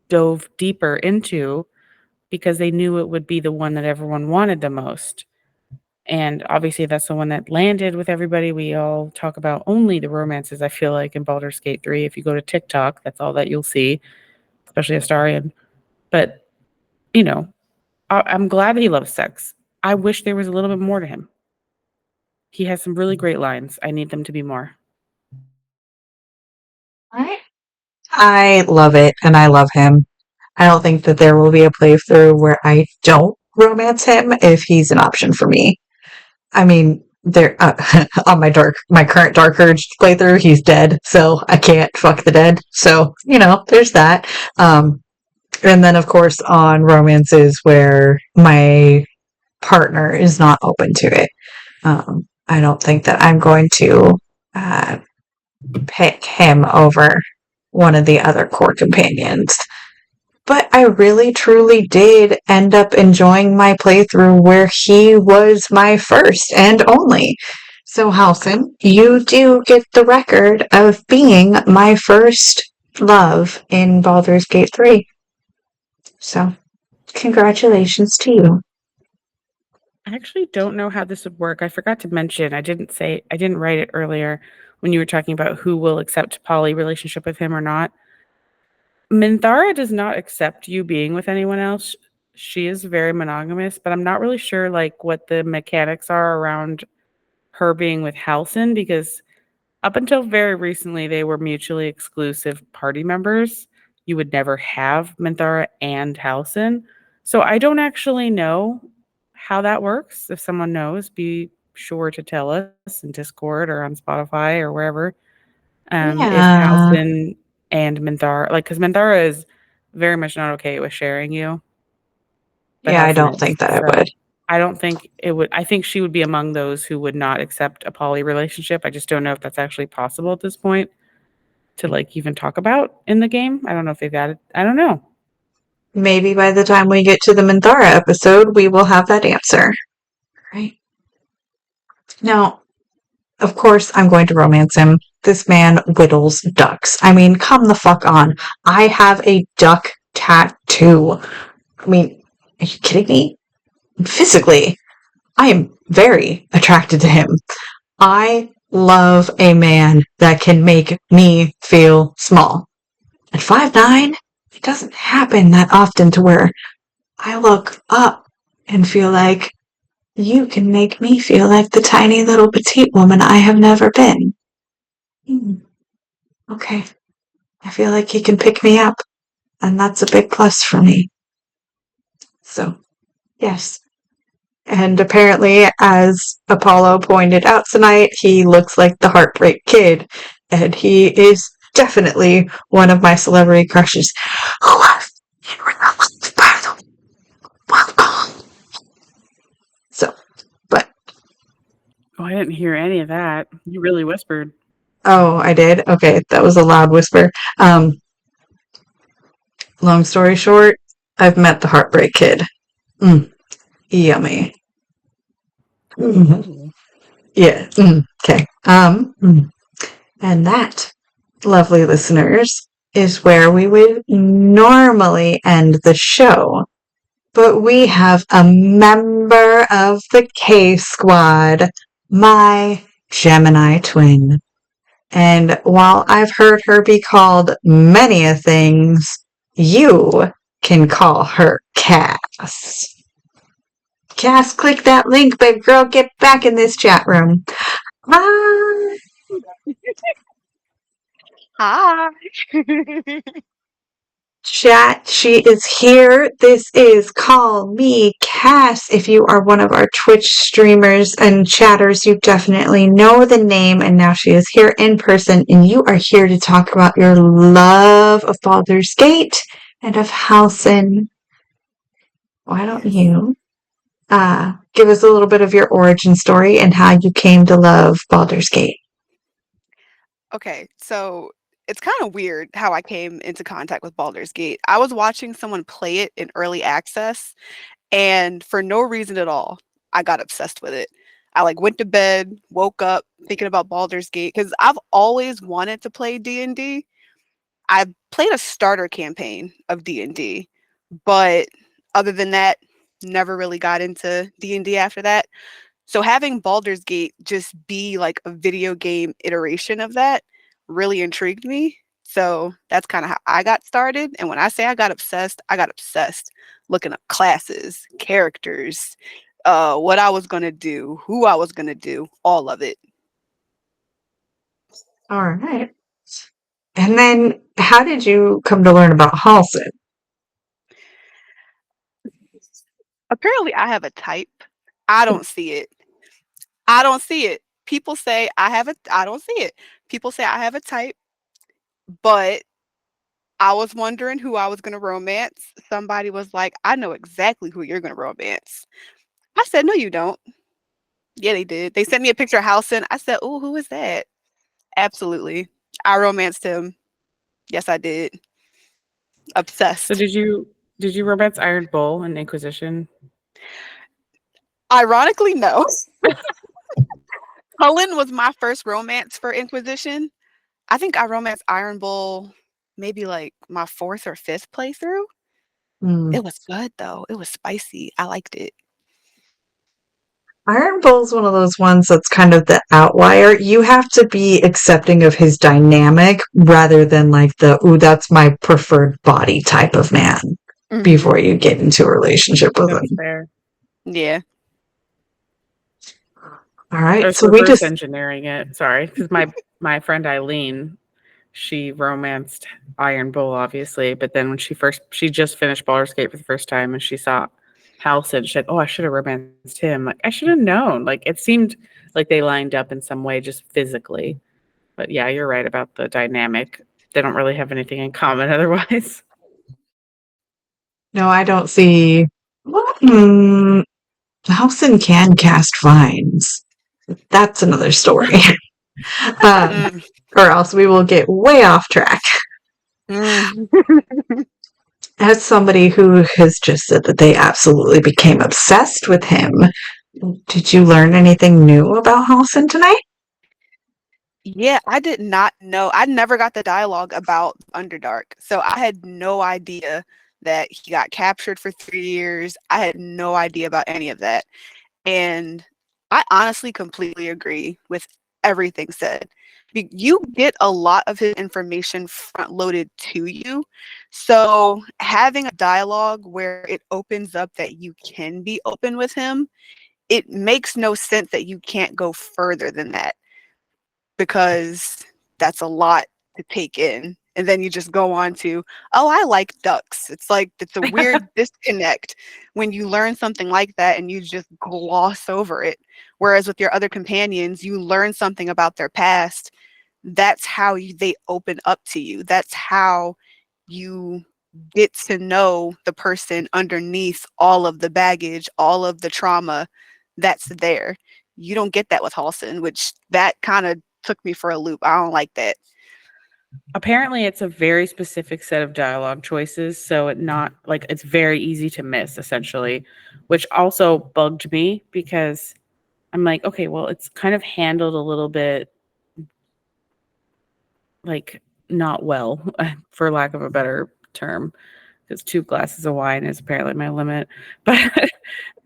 dove deeper into because they knew it would be the one that everyone wanted the most. And obviously, that's the one that landed with everybody. We all talk about only the romances, I feel like, in Baldur's Gate 3. If you go to TikTok, that's all that you'll see, especially Astarion. But, you know, I'm glad that he loves sex. I wish there was a little bit more to him. He has some really great lines. I need them to be more. All right. I love it, and I love him. I don't think that there will be a playthrough where I don't romance him if he's an option for me. I mean, there on my current Dark Urge playthrough, he's dead, so I can't fuck the dead. So there's that. And then of course on romances where my partner is not open to it, I don't think that I'm going to pick him over one of the other core companions. But I really truly did end up enjoying my playthrough where he was my first and only. So, Halsin, you do get the record of being my first love in Baldur's Gate 3. So, congratulations to you. I actually don't know how this would work. I forgot to mention, I didn't write it earlier when you were talking about who will accept poly relationship with him or not. Minthara does not accept you being with anyone else. She is very monogamous, but I'm not really sure like what the mechanics are around her being with Halsin because up until very recently they were mutually exclusive party members. You would never have Minthara and Halsin. So I don't actually know how that works. If someone knows, be sure to tell us in Discord or on Spotify or wherever. If Yeah. Halsin and Minthara, like, because Minthara is very much not okay with sharing you, but Yeah, I Halsin don't is. think that I So would. I don't think it would. I think she would be among those who would not accept a poly relationship. I just don't know if that's actually possible at this point to like even talk about in the game. I don't know if they've added. I don't know. Maybe by the time we get to the Minthara episode, we will have that answer. Right? Now, of course, I'm going to romance him. This man whittles ducks. I mean, come the fuck on. I have a duck tattoo. I mean, are you kidding me? Physically, I am very attracted to him. I love a man that can make me feel small. At 5'9", it doesn't happen that often to where I look up and feel like you can make me feel like the tiny little petite woman I have never been. Okay. I feel like he can pick me up, and that's a big plus for me. So, yes. And apparently, as Apollo pointed out tonight, he looks like the Heartbreak Kid, and he is definitely one of my celebrity crushes. Who has welcome. So, but Oh, I didn't hear any of that. You really whispered. oh, I did. Okay, that was a loud whisper. Long story short, I've met the Heartbreak Kid. Yummy. Ooh. Yeah. Okay. And that, lovely listeners, is where we would normally end the show. But we have a member of the K Squad, my Gemini twin. And while I've heard her be called many a things, you can call her Cass. Cass, click that link, babe girl. Get back in this chat room. Bye. Hi. Chat, she is here. This is Call Me Cass. If you are one of our Twitch streamers and chatters, you definitely know the name. And now she is here in person, and you are here to talk about your love of Baldur's Gate and of Halsin. Why don't you give us a little bit of your origin story and how you came to love Baldur's Gate? Okay, so it's kind of weird how I came into contact with Baldur's Gate. I was watching someone play it in early access, and for no reason at all, I got obsessed with it. I like went to bed, woke up thinking about Baldur's Gate because I've always wanted to play D&D. I played a starter campaign of D&D, but other than that, never really got into D&D after that. So having Baldur's Gate just be like a video game iteration of that really intrigued me. So that's kind of how I got started. And when I say I got obsessed, looking up classes, characters, what I was going to do, who I was going to do, all of it. All right. And then how did you come to learn about Halsin? Apparently, I have a type. I don't see it. I don't see it. People say I don't see it. People say I have a type, but I was wondering who I was going to romance. Somebody was like, I know exactly who you're going to romance. I said, no, you don't. Yeah, they did. They sent me a picture of Halsin. I said, oh, who is that? Absolutely. I romanced him. Yes, I did. Obsessed. So did you romance Iron Bull and Inquisition? Ironically, no. Cullen was my first romance for Inquisition. I think I romanced Iron Bull maybe like my 4th or 5th playthrough. Hmm. It was good though. It was spicy. I liked it. Iron Bull's one of those ones that's kind of the outlier. You have to be accepting of his dynamic rather than like ooh, that's my preferred body type of man before you get into a relationship with That's him. fair. Yeah. All right. There's So we reverse just, engineering it. Sorry, because my friend Eileen, she romanced Iron Bull, obviously, but then when she just finished Baldur's Gate for the first time, and she saw Halsin, she said, "Oh, I should have romanced him. Like I should have known." Like it seemed like they lined up in some way, just physically. But yeah, you're right about the dynamic. They don't really have anything in common otherwise. no, I don't see. Well, Halsin can cast vines. That's another story. um, Mm. or else we will get way off track. Mm. As somebody who has just said that they absolutely became obsessed with him, did you learn anything new about Halsin tonight? Yeah, I did not know. I never got the dialogue about Underdark. So I had no idea that he got captured for 3 years. I had no idea about any of that. And I honestly completely agree with everything said. You get a lot of his information front loaded to you. So having a dialogue where it opens up that you can be open with him, it makes no sense that you can't go further than that because that's a lot to take in. And then you just go on to, oh, I like ducks. It's like, it's a weird disconnect when you learn something like that and you just gloss over it. Whereas with your other companions, you learn something about their past. That's how they open up to you. That's how you get to know the person underneath all of the baggage, all of the trauma that's there. You don't get that with Halsin, which that kind of took me for a loop. I don't like that. Apparently, it's a very specific set of dialogue choices, so it's very easy to miss, essentially, which also bugged me because I'm like, okay, well, it's kind of handled a little bit like not well, for lack of a better term, because 2 glasses of wine is apparently my limit. But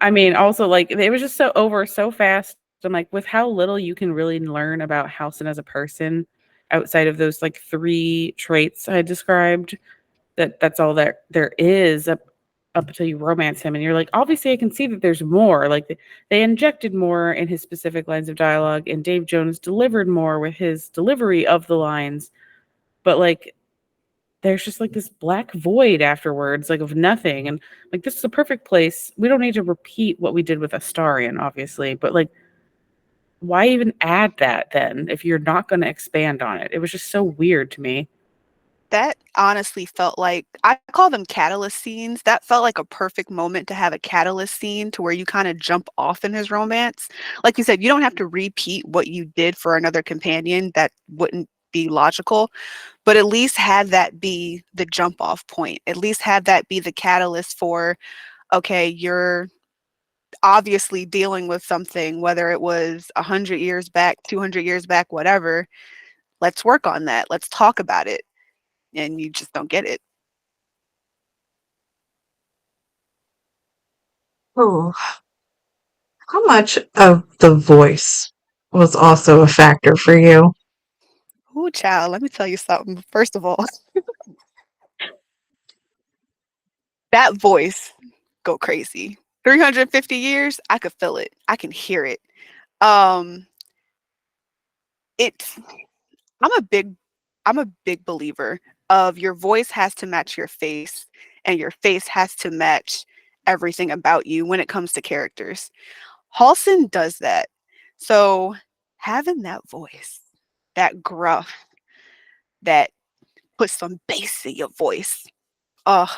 I mean, also like it was just so over so fast. I'm like, with how little you can really learn about Halsin as a person outside of those like 3 traits I described, that's all there is up until you romance him, and you're like, obviously I can see that there's more. Like they injected more in his specific lines of dialogue, and Dave Jones delivered more with his delivery of the lines, but like there's just like this black void afterwards, like of nothing. And like this is a perfect place. We don't need to repeat what we did with Astarion, obviously, but like why even add that then if you're not going to expand on it? It was just so weird to me. That honestly felt like, I call them catalyst scenes. That felt like a perfect moment to have a catalyst scene to where you kind of jump off in his romance. Like you said, you don't have to repeat what you did for another companion. That wouldn't be logical, but at least have that be the jump off point. At least have that be the catalyst for, okay, you're obviously dealing with something, whether it was 100 years back, 200 years back, whatever. Let's work on that. Let's talk about it. And you just don't get it. Oh, how much of the voice was also a factor for you? Ooh, child, let me tell you something. First of all, that voice go crazy. 350 years, I could feel it. I can hear it. Um, it's I'm a big I'm a big believer of your voice has to match your face and your face has to match everything about you when it comes to characters. Halsin does that. So having that voice, that gruff, that puts some bass in your voice. Oh,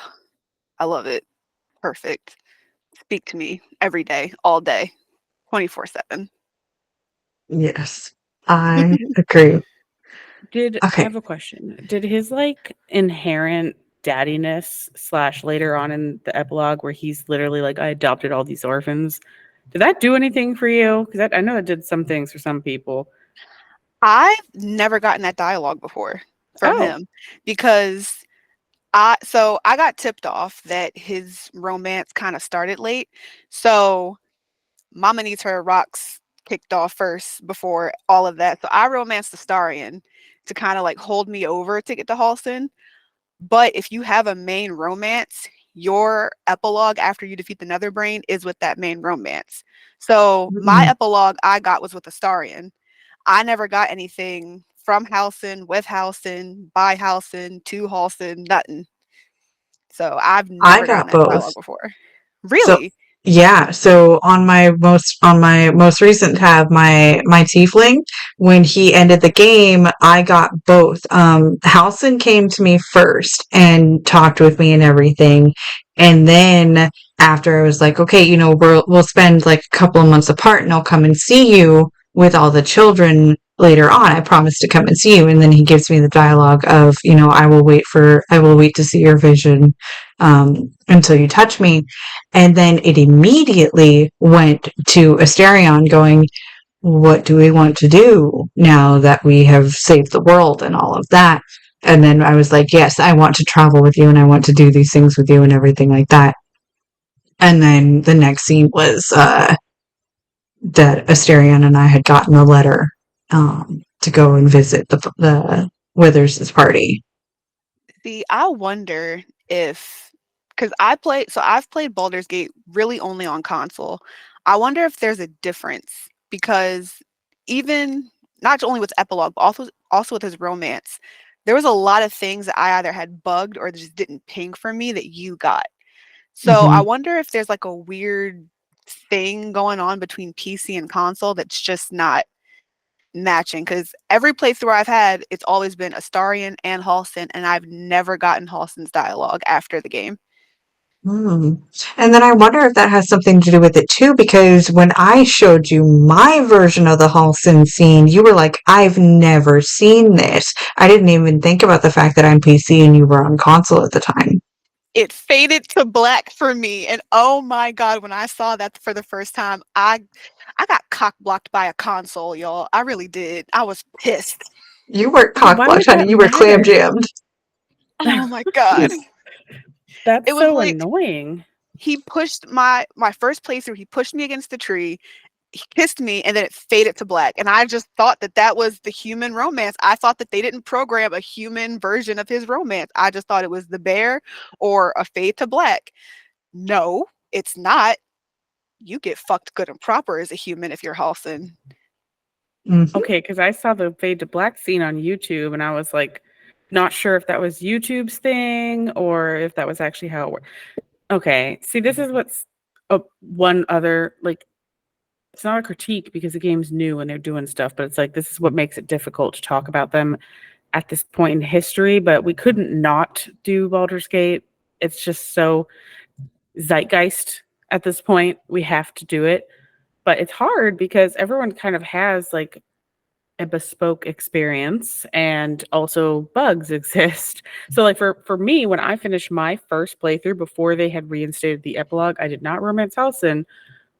I love it. Perfect. Speak to me every day, all day, 24/7. Yes, I agree. I Okay. have a question. Did his like inherent daddiness / later on in the epilogue where he's literally like, I adopted all these orphans, Did that do anything for you? Because I know it did some things for some people. I've never gotten that dialogue before from Oh. him because I got tipped off that his romance kind of started late. So Mama Needs Her Rocks kicked off first before all of that. So I romanced Astarion to kind of like hold me over to get to Halsin. But if you have a main romance, your epilogue after you defeat the Netherbrain is with that main romance. So my epilogue I got was with Astarion. I never got anything from Halsin, with Halsin, by Halsin, to Halsin, nothing. So I've I never gotten got that both. dialogue before. So Really? yeah, so on my most recent tab, my tiefling, when he ended the game, I got both. Halson came to me first and talked with me and everything, and then after I was like, okay, we'll spend like a couple of months apart, and I'll come and see you with all the children later on. I promise to come and see you, and then he gives me the dialogue of, I will wait to see your vision until you touch me. And then it immediately went to Asterion going, what do we want to do now that we have saved the world and all of that? And then I was like, yes, I want to travel with you and I want to do these things with you and everything like that. And then the next scene was that Asterion and I had gotten a letter to go and visit the Withers' party. See, I wonder if, because I've played Baldur's Gate really only on console. I wonder if there's a difference because even not only with epilogue, but also with his romance, there was a lot of things that I either had bugged or just didn't ping for me that you got. So I wonder if there's like a weird thing going on between PC and console that's just not matching, because every playthrough I've had, it's always been Astarion and Halsin, and I've never gotten Halsin's dialogue after the game. And then I wonder if that has something to do with it too, because when I showed you my version of the Halsin scene, you were like, I've never seen this. I didn't even think about the fact that I'm PC and you were on console at the time. It faded to black for me, and oh my god, when I saw that for the first time, I got cock blocked by a console, y'all. I really did. I was pissed. You weren't But why would cockblocked, honey. that You were clam matter? jammed. Oh my god. That's It was so like annoying. he pushed my first playthrough, he pushed me against the tree, he kissed me, and then it faded to black. And I just thought that was the human romance. I thought that they didn't program a human version of his romance. I just thought it was the bear or a fade to black. No, it's not. You get fucked good and proper as a human if you're Halsin. Okay, because I saw the fade to black scene on YouTube and I was like, not sure if that was YouTube's thing or if that was actually how it worked. Okay, see, this is what's one other, like, it's not a critique because the game's new and they're doing stuff, but it's like, this is what makes it difficult to talk about them at this point in history, but we couldn't not do Baldur's Gate. It's just so zeitgeist at this point. We have to do it, but it's hard because everyone kind of has like a bespoke experience and also bugs exist. So like for me, when I finished my first playthrough before they had reinstated the epilogue, I did not romance Halsin,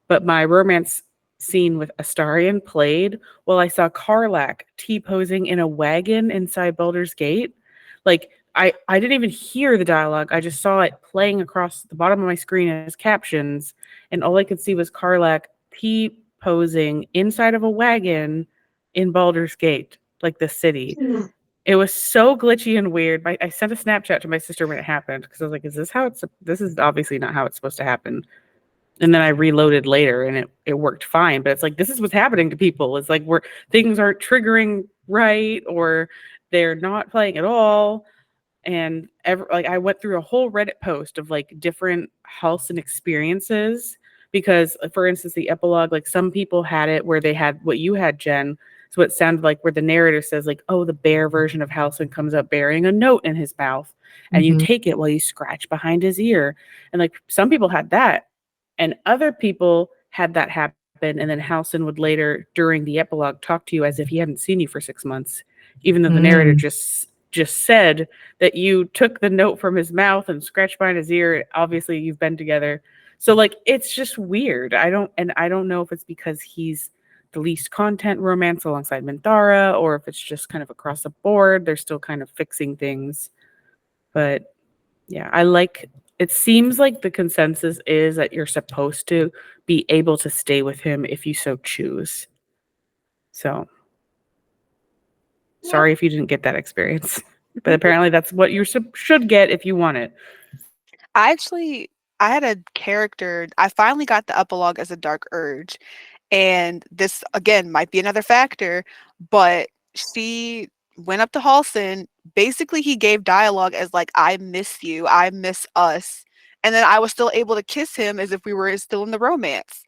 but my romance scene with Astarion played while I saw Karlach T-posing in a wagon inside Baldur's Gate. Like I didn't even hear the dialogue. I just saw it playing across the bottom of my screen as captions, and all I could see was Karlach T-posing inside of a wagon in Baldur's Gate, like the city. It was so glitchy and weird. I sent a Snapchat to my sister when it happened because I was like, "Is this how it's? This is obviously not how it's supposed to happen." And then I reloaded later, and it worked fine. But it's like this is what's happening to people. It's like things aren't triggering right, or they're not playing at all. And I went through a whole Reddit post of like different Halsin experiences because, for instance, the epilogue, like some people had it where they had what you had, Jen. So it sounded like where the narrator says like, oh, the bear version of Halsin comes up bearing a note in his mouth, and you take it while you scratch behind his ear. And like some people had that, and other people had that happen. And then Halsin would later, during the epilogue, talk to you as if he hadn't seen you for 6 months, even though the narrator just said that you took the note from his mouth and scratched behind his ear. Obviously, you've been together. So like it's just weird. I don't know if it's because he's the least content romance alongside Minthara, or if it's just kind of across the board. They're still kind of fixing things. But yeah, it seems like the consensus is that you're supposed to be able to stay with him if you so choose. So sorry if you didn't get that experience. But apparently that's what you should get if you want it. I had a character. I finally got the epilogue as a Dark Urge, and this again might be another factor, but she went up to Halsin. Basically, he gave dialogue as like, "I miss you, I miss us," and then I was still able to kiss him as if we were still in the romance.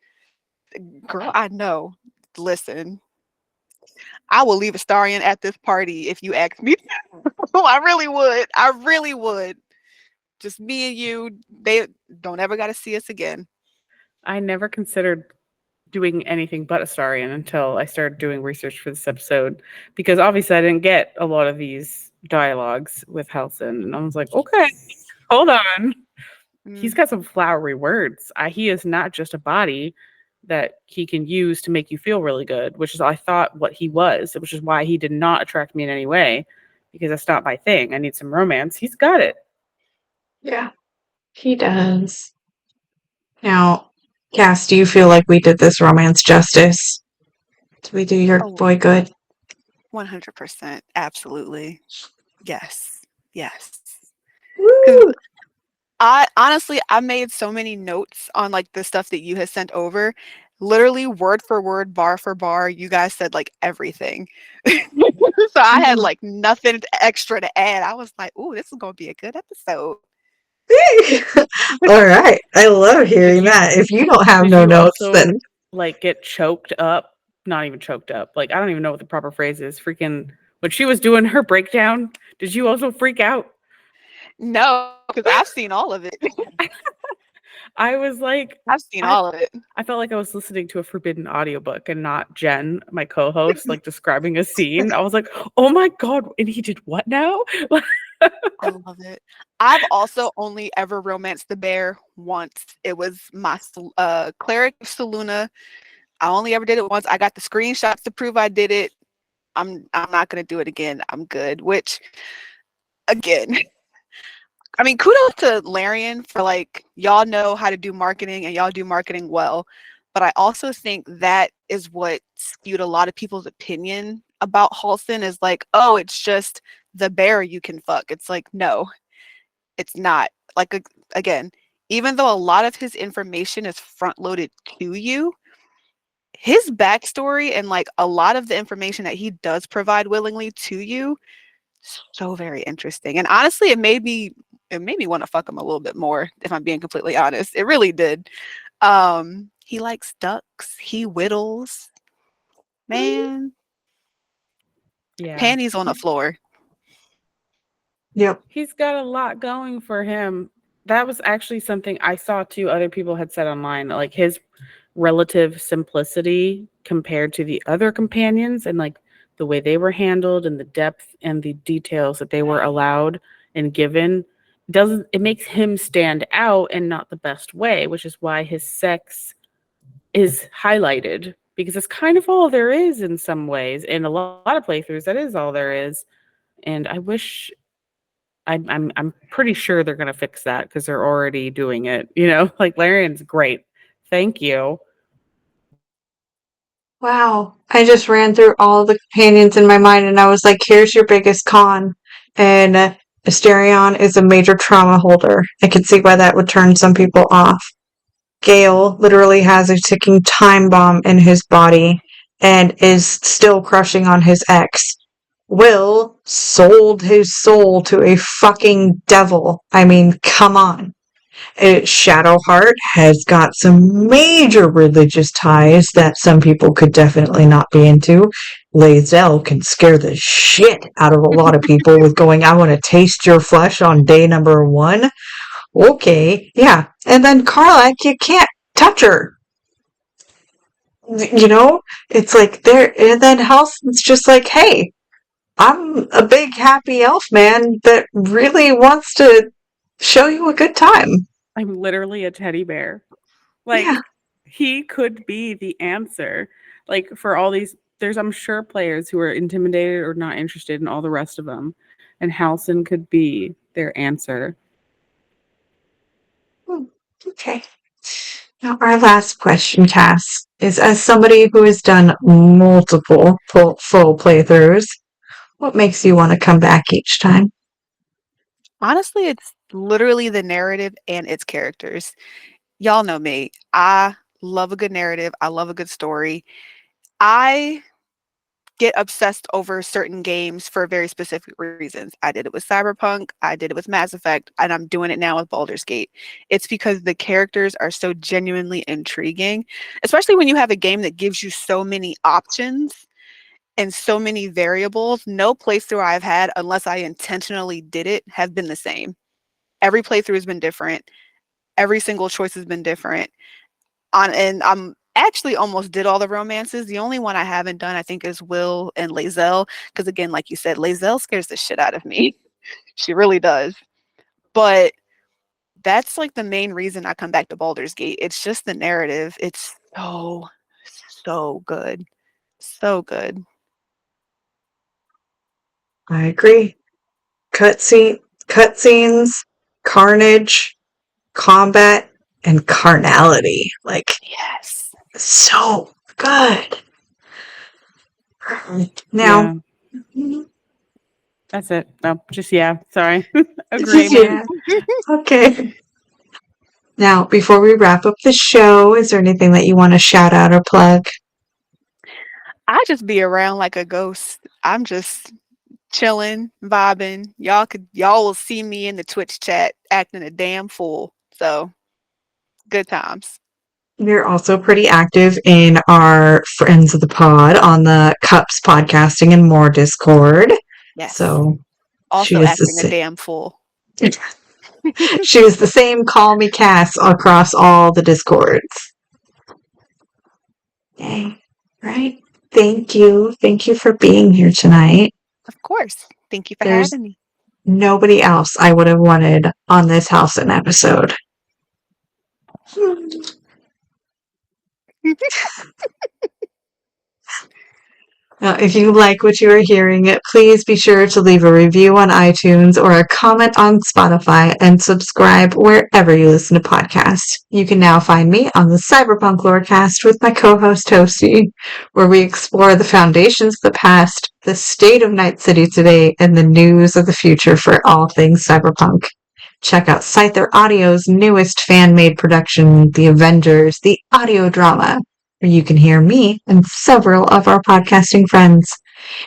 Girl, I know. Listen, I will leave Astarion at this party if you ask me. I really would. I really would. Just me and you. They don't ever got to see us again. I never considered doing anything but Astarion until I started doing research for this episode, because obviously I didn't get a lot of these dialogues with Halsin, and I was like, okay, hold on. He's got some flowery words. He is not just a body that he can use to make you feel really good, which is I thought what he was, which is why he did not attract me in any way, because that's not my thing. I need some romance. He's got it. Yeah, he does. Now, Cass, do you feel like we did this romance justice? Did we do your boy good? 100%. Absolutely. Yes. Yes. Woo! I honestly, I made so many notes on like the stuff that you had sent over. Literally word for word, bar for bar, you guys said like everything. So I had like nothing extra to add. I was like, "Ooh, this is going to be a good episode." All right. I love hearing that. If you don't have no notes, then like get choked up. Not even choked up. Like I don't even know what the proper phrase is. Freaking when she was doing her breakdown, did you also freak out? No, because I've seen all of it. I was like, I've seen all of it. I felt like I was listening to a forbidden audiobook and not Jen, my co-host, like describing a scene. I was like, oh my God, and he did what now? I love it. I've also only ever romanced the bear once. It was my cleric of Seluna. I only ever did it once. I got the screenshots to prove I did it. I'm not gonna do it again. I'm good. Which, again, I mean, kudos to Larian for like, y'all know how to do marketing and y'all do marketing well. But I also think that is what skewed a lot of people's opinion about Halsin, is like, oh, it's just the bear you can fuck. It's like, no, it's not. Like, again, even though a lot of his information is front loaded to you, his backstory and like a lot of the information that he does provide willingly to you, so very interesting. And honestly, it made me want to fuck him a little bit more, if I'm being completely honest. It really did. He likes ducks. He whittles. Man. Yeah. Panties on the floor. Yep. He's got a lot going for him. That was actually something I saw too. Other people had said online, like his relative simplicity compared to the other companions, and like the way they were handled and the depth and the details that they were allowed and given, it makes him stand out, and not the best way, which is why his sex is highlighted, because it's kind of all there is in some ways. In a lot of playthroughs, that is all there is. And I wish, I'm pretty sure they're gonna fix that, because they're already doing it. You know, like Larian's great. Thank you. Wow. I just ran through all the companions in my mind and I was like, here's your biggest con. And Asterion is a major trauma holder. I could see why that would turn some people off. Gale literally has a ticking time bomb in his body and is still crushing on his ex. Will sold his soul to a fucking devil. I mean, come on. Shadowheart has got some major religious ties that some people could definitely not be into. Lae'zel can scare the shit out of a lot of people with going, I want to taste your flesh on day number 1. Okay, yeah. And then Karlach, you can't touch her. You know? It's like there, and then Halsin's just like, hey, I'm a big happy elf man that really wants to show you a good time. I'm literally a teddy bear. Like, Yeah. he could be the answer. Like, for all these, there's, I'm sure, players who are intimidated or not interested in all the rest of them. And Halsin could be their answer. Okay. Now, our last question, Cass, is as somebody who has done multiple full playthroughs, what makes you want to come back each time? Honestly, it's literally the narrative and its characters. Y'all know me. I love a good narrative. I love a good story. I get obsessed over certain games for very specific reasons. I did it with Cyberpunk, I did it with Mass Effect, and I'm doing it now with Baldur's Gate. It's because the characters are so genuinely intriguing, especially when you have a game that gives you so many options and so many variables. No playthrough I've had, unless I intentionally did it, have been the same. Every playthrough has been different. Every single choice has been different. And I'm actually almost did all the romances. The only one I haven't done, I think, is Will and Lazelle. Because again, like you said, Lazelle scares the shit out of me. She really does. But that's like the main reason I come back to Baldur's Gate. It's just the narrative. It's so good. So good. I agree. Cutscenes, carnage, combat, and carnality. Like, Yes. so good. Now, Yeah, that's it. No, just yeah. Sorry. Agreement. yeah, okay. Now, before we wrap up the show, is there anything that you want to shout out or plug? I just be around like a ghost. I'm just chilling, vibing. Y'all will see me in the Twitch chat acting a damn fool. So good times. We're also pretty active in our Friends of the Pod on the Cups Podcasting and More Discord. Yes. So she Also is the acting a same. damn fool. She is the same Call Me Cass across all the Discords. Okay, right. Thank you. Thank you for being here tonight. Of course. Thank you for There's having me. nobody else I would have wanted on this Halsin episode. Now, if you like what you are hearing, please be sure to leave a review on iTunes or a comment on Spotify and subscribe wherever you listen to podcasts. You can now find me on the Cyberpunk Lorecast with my co-host Toasty, where we explore the foundations of the past, the state of Night City today, and the news of the future for all things cyberpunk. Check out Scyther Audio's newest fan-made production, The Avengers, the audio drama, where you can hear me and several of our podcasting friends.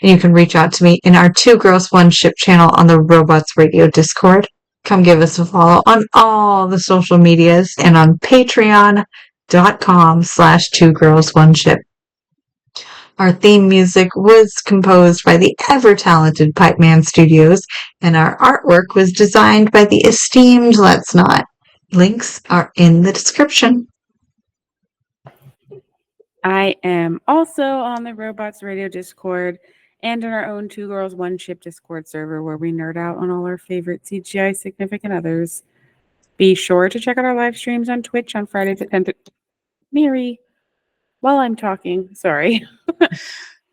And you can reach out to me in our Two Girls One Ship channel on the Robots Radio Discord. Come give us a follow on all the social medias and on patreon.com/twogirlsoneship. Our theme music was composed by the ever-talented Pipeman Studios, and our artwork was designed by the esteemed Let's Not. Links are in the description. I am also on the Robots Radio Discord and in our own Two Girls One Ship Discord server where we nerd out on all our favorite CGI significant others. Be sure to check out our live streams on Twitch on Fridays at 10 Mary, while I'm talking, sorry.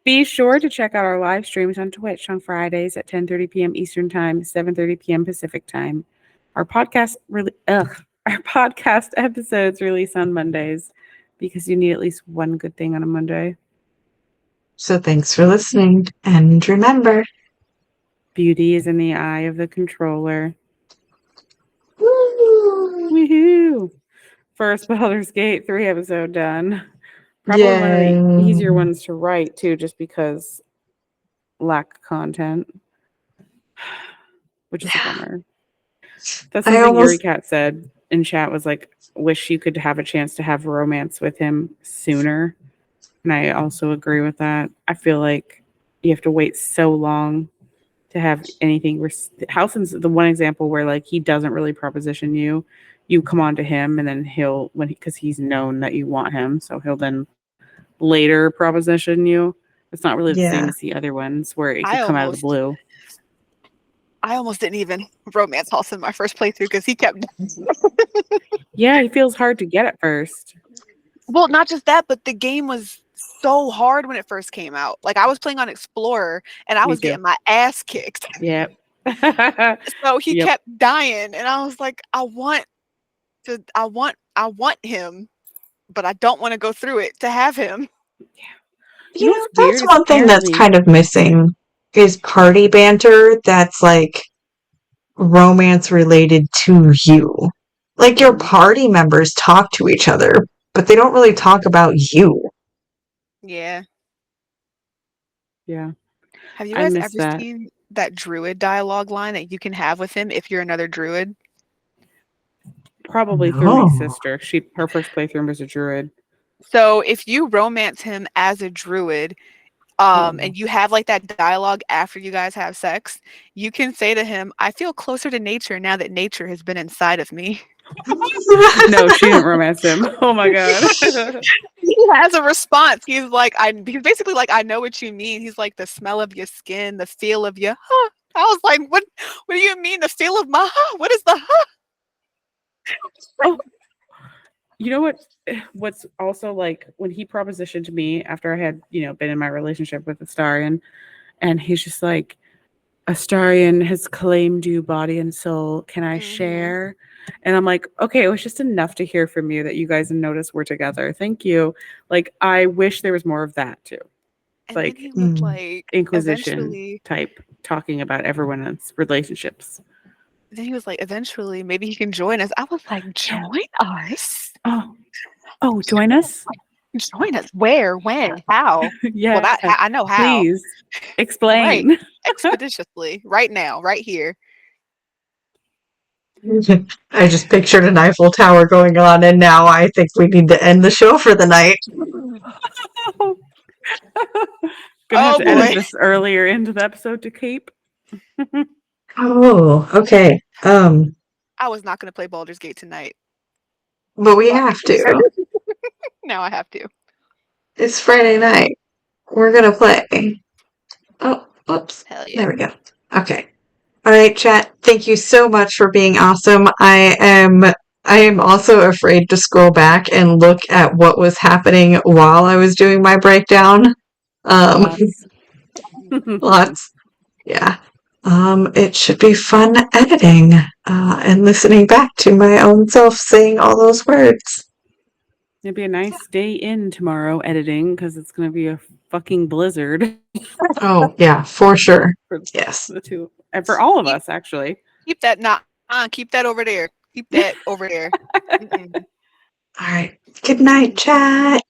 Be sure to check out our live streams on Twitch on Fridays at 10:30 p.m. Eastern Time, 7:30 p.m. Pacific Time. Our podcast episodes release on Mondays because you need at least one good thing on a Monday. So thanks for listening, and remember, Beauty is in the eye of the controller. woo! Woohoo! First Baldur's Gate 3 episode done. Probably one of the Yay. easier ones to write too, just because lack of content, which is a bummer. That's something Yuri Cat said in chat, was like, wish you could have a chance to have romance with him sooner. And I also agree with that. I feel like you have to wait so long to have anything. Halsin's the one example where like he doesn't really proposition you. You come on to him, and then he'll, because he's known that you want him, so he'll then later proposition you. It's not really the same as the other ones where it could come out of the blue. I almost didn't even romance Halsin my first playthrough because he kept. Yeah, he feels hard to get at first. Well, not just that, but the game was so hard when it first came out. Like I was playing on Explorer and I Me was too. getting my ass kicked. Yep. So he Yep. kept dying, and I was like, I want him, but I don't want to go through it to have him. You know Yeah, what's that's weird is one thing that's apparently- kind of missing is party banter that's like romance related to you. Like your Mhm. party members talk to each other, but they don't really talk about you. Yeah. Yeah. Have you I guys miss ever that. seen that druid dialogue line that you can have with him if you're another druid? Probably through my No. sister. Her first playthrough was a druid. So if you romance him as a druid, and you have like that dialogue after you guys have sex, you can say to him, I feel closer to nature now that nature has been inside of me. No, she didn't romance him. Oh my god. He has a response. He's basically like, I know what you mean. He's like, the smell of your skin, the feel of your huh. I was like, what do you mean the feel of my huh? What is the huh? Oh, you know what's also like when he propositioned to me after I had, been in my relationship with Astarion, and he's just like, Astarion has claimed you body and soul. Can I share? And I'm like, okay, it was just enough to hear from you that you guys noticed we're together. Thank you. Like, I wish there was more of that too. And Like, then he was like, Inquisition eventually, type talking about everyone's relationships. then he was like, eventually, maybe he can join us. I was like, join us? Oh, join us? Join us? Where? When? How? Yeah. Well, I know how. Please explain. Right. Expeditiously. Right now. Right here. I just pictured an Eiffel Tower going on, and now I think we need to end the show for the night. Gonna have Oh, to edit boy. this earlier into the episode to keep. Oh, okay. I was not going to play Baldur's Gate tonight. But we Fuck have it. to. Now I have to. It's Friday night. We're gonna play. Oh, whoops. Hell yeah. There we go. Okay. All right, chat. Thank you so much for being awesome. I am also afraid to scroll back and look at what was happening while I was doing my breakdown. Lots. Lots. Yeah. It should be fun editing and listening back to my own self saying all those words. It'd be a nice day in tomorrow editing because it's going to be a fucking blizzard. Oh, yeah, for sure. For Yes. the two, and for all of us, actually. Keep that keep that over there. Keep that over there. All right. Good night, chat.